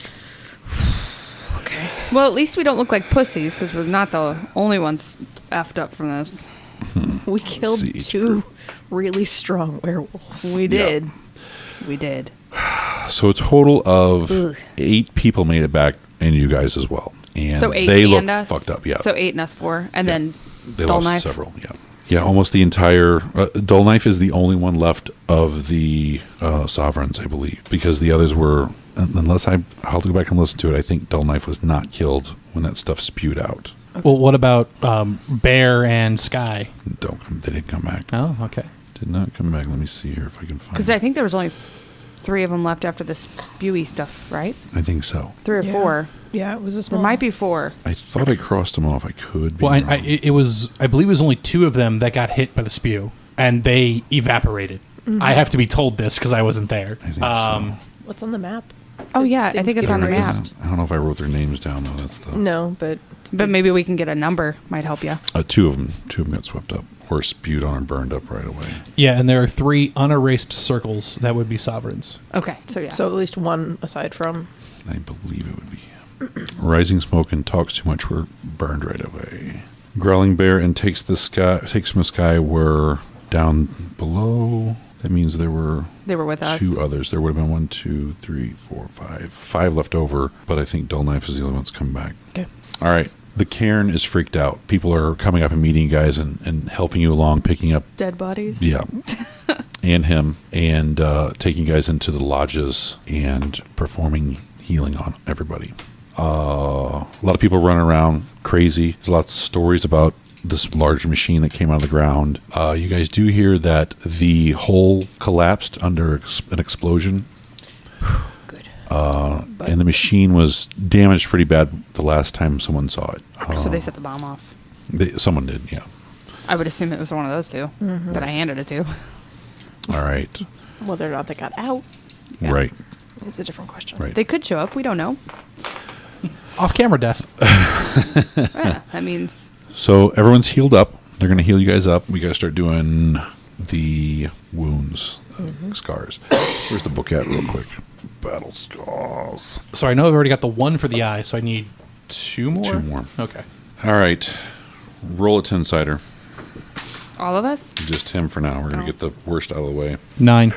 Okay. Well, at least we don't look like pussies because we're not the only ones effed up from this. We killed see. 2 really strong werewolves. We did. We did. So a total of Ugh. 8 people made it back, and you guys as well. And So 8 they and look us. fucked up. Yeah, So 8 and us 4, and Yeah. then they Dull lost Knife. several. Yeah, almost the entire. Dull Knife is the only one left of the sovereigns, I believe, because the others were. Unless I'll have to go back and listen to it. I think Dull Knife was not killed when that stuff spewed out. Well, what about Bear and Sky? They didn't come back. Oh, okay. Did not come back. Let me see here if I can find. Because I think there was only 3 of them left after the spewy stuff, right? I think so. 3 or Yeah. 4. Yeah, it was a There small. might be 4. I thought I crossed them off. I could be Well, wrong. it was. I believe it was only 2 of them that got hit by the spew, and they evaporated. I have to be told this because I wasn't there. I think so. What's on the map? Oh, yeah. I Things think it's get on the There it map. is. I don't know if I wrote their names down though. That's the No, but But maybe we can get a number. Might help you. 2 of them. 2 of them got swept up or spewed on and burned up right away. Yeah, and there are 3 unerased circles that would be sovereigns. Okay. So, yeah. so at least one aside from. I believe it would be him. Rising Smoke and Talks Too Much were burned right away. Growling Bear and Takes from the Sky were down below. That means there were They were with us. 2 others. There would have been 1, 2, 3, 4, 5. 5 left over, but I think Dull Knife is the only one that's come back. Okay. All right. The cairn is freaked out. People are coming up and meeting you guys and helping you along, picking up Dead bodies? yeah, and him, and taking you guys into the lodges and performing healing on everybody. A lot of people running around crazy. There's lots of stories about this large machine that came out of the ground. You guys do hear that the hole collapsed under an explosion. Good. And the machine was damaged pretty bad the last time someone saw it. So they set the bomb off. Someone did, yeah. I would assume it was one of those 2 that I handed it to. All right. Whether or not they got out Yeah. Right. is a different question. Right. They could show up. We don't know. Off-camera death. Yeah, that means So everyone's healed up. They're going to heal you guys up. We got to start doing the wounds, scars. Where's the book at real quick? Battle scars. So I know I've already got the 1 for the eye, so I need 2 more? 2 more. Okay. All right. Roll a 10-sider. all of us. Just him for now. We're going to get the worst out of the way. 9.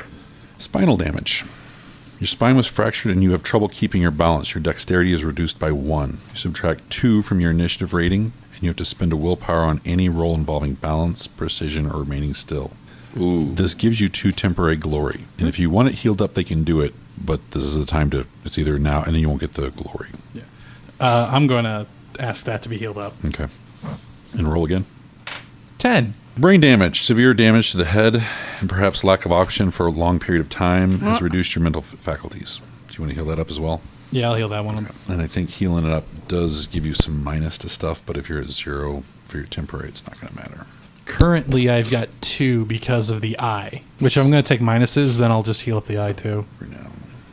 Spinal damage. Your spine was fractured and you have trouble keeping your balance. Your dexterity is reduced by 1. You subtract 2 from your initiative rating, and you have to spend a willpower on any roll involving balance, precision, or remaining still. Ooh. This gives you 2 temporary glory. And if you want it healed up, they can do it. But this is the time to, it's either now and then you won't get the glory. I'm going to ask that to be healed up. Okay. And roll again. 10. Brain damage. Severe damage to the head and perhaps lack of oxygen for a long period of time has reduced your mental faculties. Do you want to heal that up as well? Yeah, I'll heal that one. And I think healing it up does give you some minus to stuff, but if you're at 0 for your temporary, it's not going to matter. Currently, I've got 2 because of the eye, which I'm going to take minuses, then I'll just heal up the eye too. For now.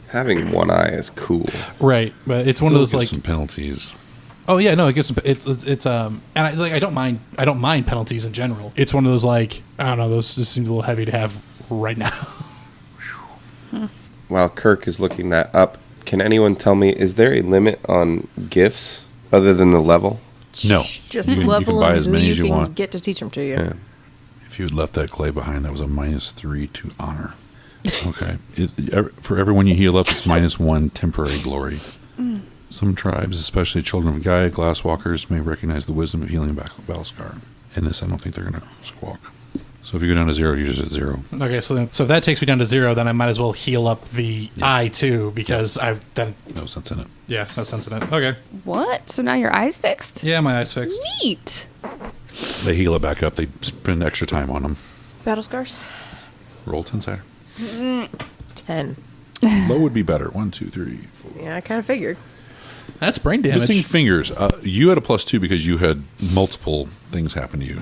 Having one eye is cool. Right, but it's one of those Give like, some penalties. oh yeah, no, it gives some, it's and I don't mind penalties in general. It's one of those like, I don't know, those just seems a little heavy to have right now. While Kirk is looking that up, can anyone tell me, is there a limit on gifts other than the level? No. Just You can level buy them as who many you as you can want. get to teach them to you. Yeah. If you had left that clay behind, that was a -3 to honor. Okay. For everyone you heal up, it's -1 temporary glory. Some tribes, especially children of Gaia, glasswalkers, may recognize the wisdom of healing battle scar. In this, I don't think they're going to squawk. So if you go down to 0, you're just at 0. Okay, so if that takes me down to 0, then I might as well heal up the eye too, because I've then No sense in it. no sense in it. Okay. What? So now your eye's fixed? Yeah, my eye's fixed. Neat. They heal it back up. They spend extra time on them. Battle scars? Roll 10 cider. 10. Low would be better. 1, 2, 3, 4. Yeah, I kind of figured. That's brain damage. Missing fingers. You had a +2 because you had multiple things happen to you.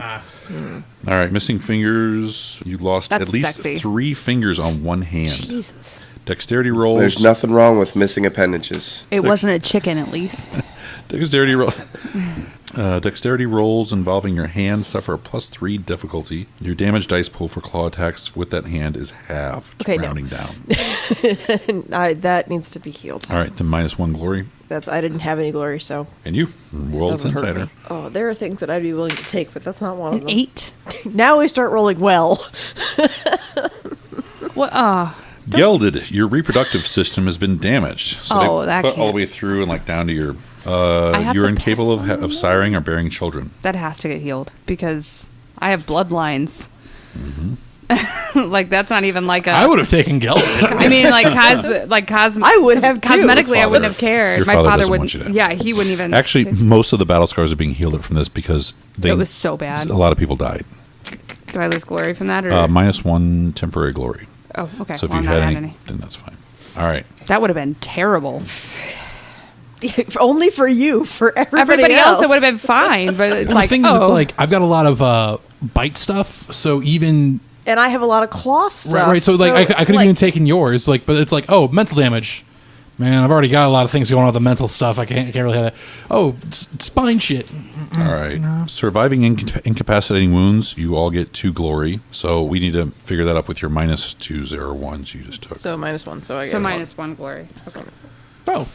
All right, missing fingers. You lost That's at least sexy. 3 fingers on one hand. Jesus. Dexterity rolls. There's nothing wrong with missing appendages. It wasn't a chicken, at least. Dexterity roll. Dexterity rolls involving your hand suffer a +3 difficulty. Your damage dice pool for claw attacks with that hand is halved, Okay, no. rounding down. That needs to be healed. All right, then -1 glory. I didn't have any glory, so And you, World's doesn't hurt Insider. me. Oh, there are things that I'd be willing to take, but that's not one of them. 8. Now we start rolling well. What? Gelded, your reproductive system has been damaged. So Oh, they that put all can't- the way through and like down to your. have You're to incapable of, pass on of siring or bearing children. That has to get healed because I have bloodlines. Like that's not even like a. I would have taken Gelded. I mean, like I would have too. cosmetically, I wouldn't Father- have cared. your My father father doesn't wouldn't. want you to. Yeah, he wouldn't even. Actually, most of the battle scars are being healed from this because it was so bad. a lot of people died. Do I lose glory from that? Or -1 temporary glory. oh, okay. So if Well, you I'm had not any, at any. then that's fine. All right. That would have been terrible. Only for you. For Everybody else, it would have been fine. But it's The like, thing oh, is, it's like I've got a lot of bite stuff, so even And I have a lot of claw stuff. right. So like I could have like, even taken yours, like, but it's like, oh, mental damage. Man, I've already got a lot of things going on with the mental stuff. I can't really have that. Oh, spine shit. All right. Surviving incapacitating wounds, you all get 2 glory. So we need to figure that up with your -2 ones you just took. So -1. So I get so one. -1 glory. Okay. Oh,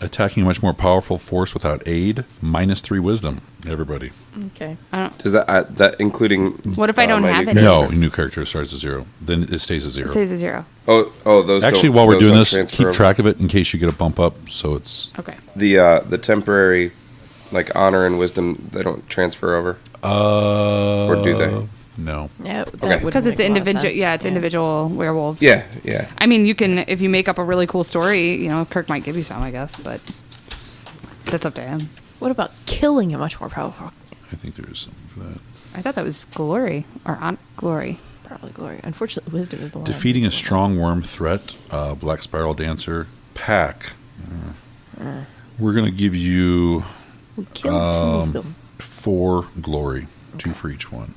Attacking a much more powerful force without aid, -3 wisdom. Everybody. Okay. I don't. Does that including? What if I don't my have new any? No, character? new character starts at 0. Then it stays at 0. It stays a 0. Oh, those. Actually, don't- while we're those doing don't this, transfer keep over. track of it in case you get a bump up. So it's Okay. The temporary, like honor and wisdom, they don't transfer over. Or do they? No. Yeah, Okay. Because it's individual. Yeah, it's individual werewolves. Yeah. I mean, you can if you make up a really cool story. You know, Kirk might give you some, I guess, but that's up to him. What about killing a much more powerful? I think there is something for that. I thought that was glory or on glory. Probably glory. Unfortunately, wisdom is the one. Defeating a strong worm threat, Black Spiral Dancer, pack. We're going to give you We killed 2 of them. 4 glory, 2 for each one.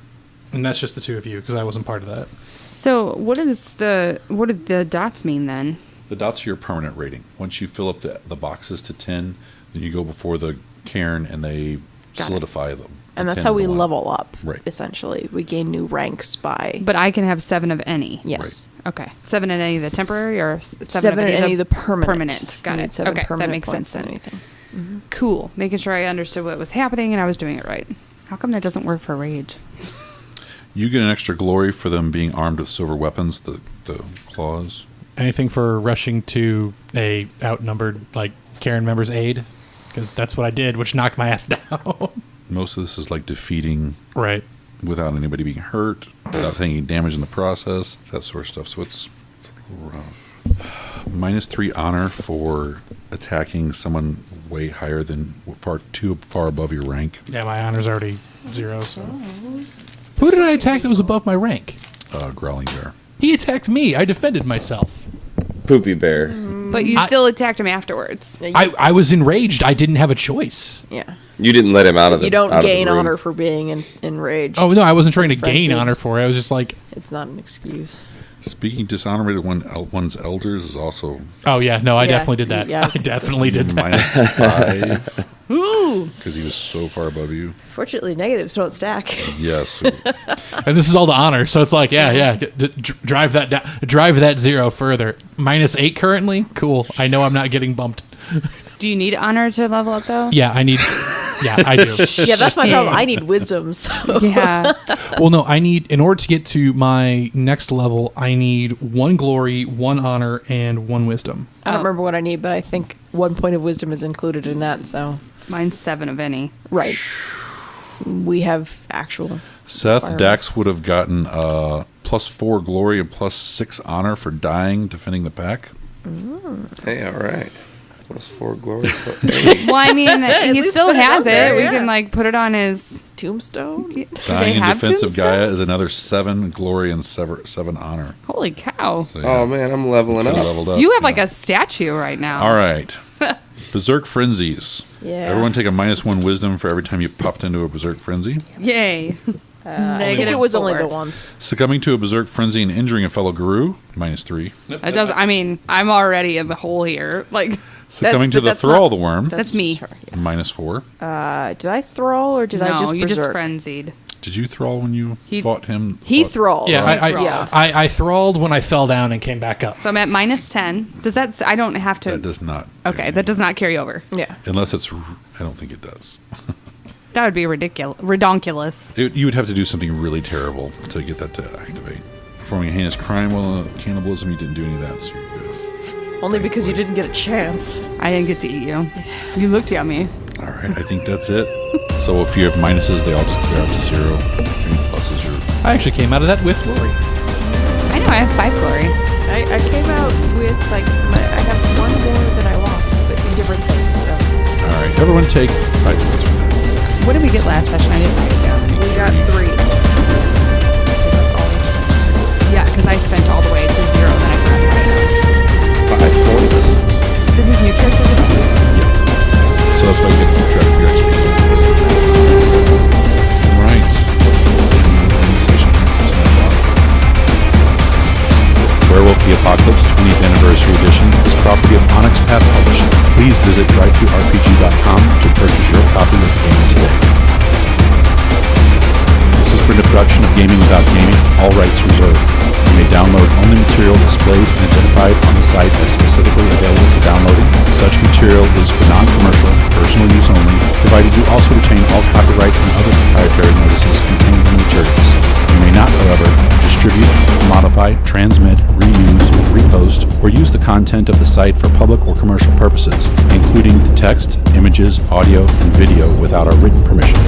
and that's just the 2 of you because I wasn't part of that. So what did the dots mean then? The dots are your permanent rating. Once you fill up the boxes to 10, then you go before the cairn and they Got it. solidify them. And to that's 10 how and we 1. level up, Right. essentially. We gain new ranks by... But I can have 7 of any. yes. Okay. 7 in any of the temporary or 7 in any of the permanent. Permanent. Got You need it. 7 Okay, that permanent makes points sense in then. anything. Cool. Making sure I understood what was happening and I was doing it right. How come that doesn't work for rage? You get an extra glory for them being armed with silver weapons, the claws. Anything for rushing to a outnumbered like Karen member's aid, because that's what I did, which knocked my ass down. Most of this is like defeating Right. without anybody being hurt, without taking damage in the process, that sort of stuff. So it's a little rough. -3 honor for attacking someone way higher than too far above your rank. Yeah, my honor's already 0. So. Who did I attack that was above my rank? Growling bear. He attacked me. I defended myself. Poopy bear. But you I- still attacked him afterwards. I was enraged. I didn't have a choice. Yeah. You didn't let him out of the. You don't out of the gain room. honor for being enraged. Oh no, I wasn't trying to gain Frenzy. honor for it. I was just like, It's not an excuse. Speaking dishonorably to one's elders is also oh yeah, no, I Yeah, definitely did that. yeah, I was I gonna say. definitely did that. -5 Ooh. because he was so far above you. Fortunately, negatives don't stack. Yes. And this is all the honor, so it's like, yeah, drive that down, drive that 0 further. -8 currently. Cool. I know I'm not getting bumped. Do you need honor to level up though? Yeah, I need. Yeah, I do. Yeah, that's my problem. I need wisdom. So Yeah. Well, no, I need, in order to get to my next level, I need 1 glory, 1 honor, and 1 wisdom. I don't remember what I need, but I think 1 point of wisdom is included in that. So Mine's 7 of any. right, we have actual. Seth Fireworks. Dax would have gotten +4 glory and +6 honor for dying defending the pack. Hey, all right. +4 glory. Hey. Well, I mean, he least still put it has out there, it. We yeah. can like put it on his. Tombstone. Do Dying they in have defense of Gaia tombstones? is another 7 glory and 7 honor. Holy cow! So, Oh man, I'm leveling Should've up. leveled up. You have like Yeah. a statue right now. All right. Berserk Frenzies. Yeah. Everyone take a -1 wisdom for every time you popped into a Berserk Frenzy. Yay! I think it was only the four. once. Succumbing to a Berserk Frenzy and injuring a fellow guru, -3. It does. I mean, I'm already in the hole here. Like Succumbing to but the that's Thrall not- of the Worm, that's me. Her, yeah. -4. Did I thrall or did I no, just you just berserk? frenzied. Did you thrall when you He- fought him? He Fought- thralled. Yeah, Yeah. I thralled when I fell down and came back up. So I'm at -10. Does that? I don't have to. That does not. Okay, that does not carry over. Yeah. Unless it's. I don't think it does. That would be ridiculous. Redonkulous. You would have to do something really terrible to get that to activate. Performing a heinous crime while cannibalism, you didn't do any of that, so you're good. Only because you didn't get a chance. I didn't get to eat you. You looked at me. All right, I think that's it. So if you have minuses, they all just clear out to 0. If any pluses are. I actually came out of that with glory. I know. I have 5 glory. I came out with like I have one more that I lost, but in different things. So All right, everyone take 5 points for that. What did we get last session? I didn't write it down. we got 3. That's all. Yeah, because I spent all the way to 0, and then I forgot to write it down. 5 points. This is new character development. So that's why you get to keep track of your XP. Right. Werewolf the Apocalypse 20th Anniversary Edition is property of Onyx Path Publishing. Please visit drivethrurpg.com to purchase your copy of the game today. This has been a production of Gaming Without Gaming, all rights reserved. You may download only material displayed and identified on the site as specifically available for downloading. Such material is for non-commercial, personal use only, provided you also retain all copyright and other proprietary notices contained in the materials. You may not, however, distribute, modify, transmit, reuse, repost, or use the content of the site for public or commercial purposes, including the text, images, audio, and video without our written permission.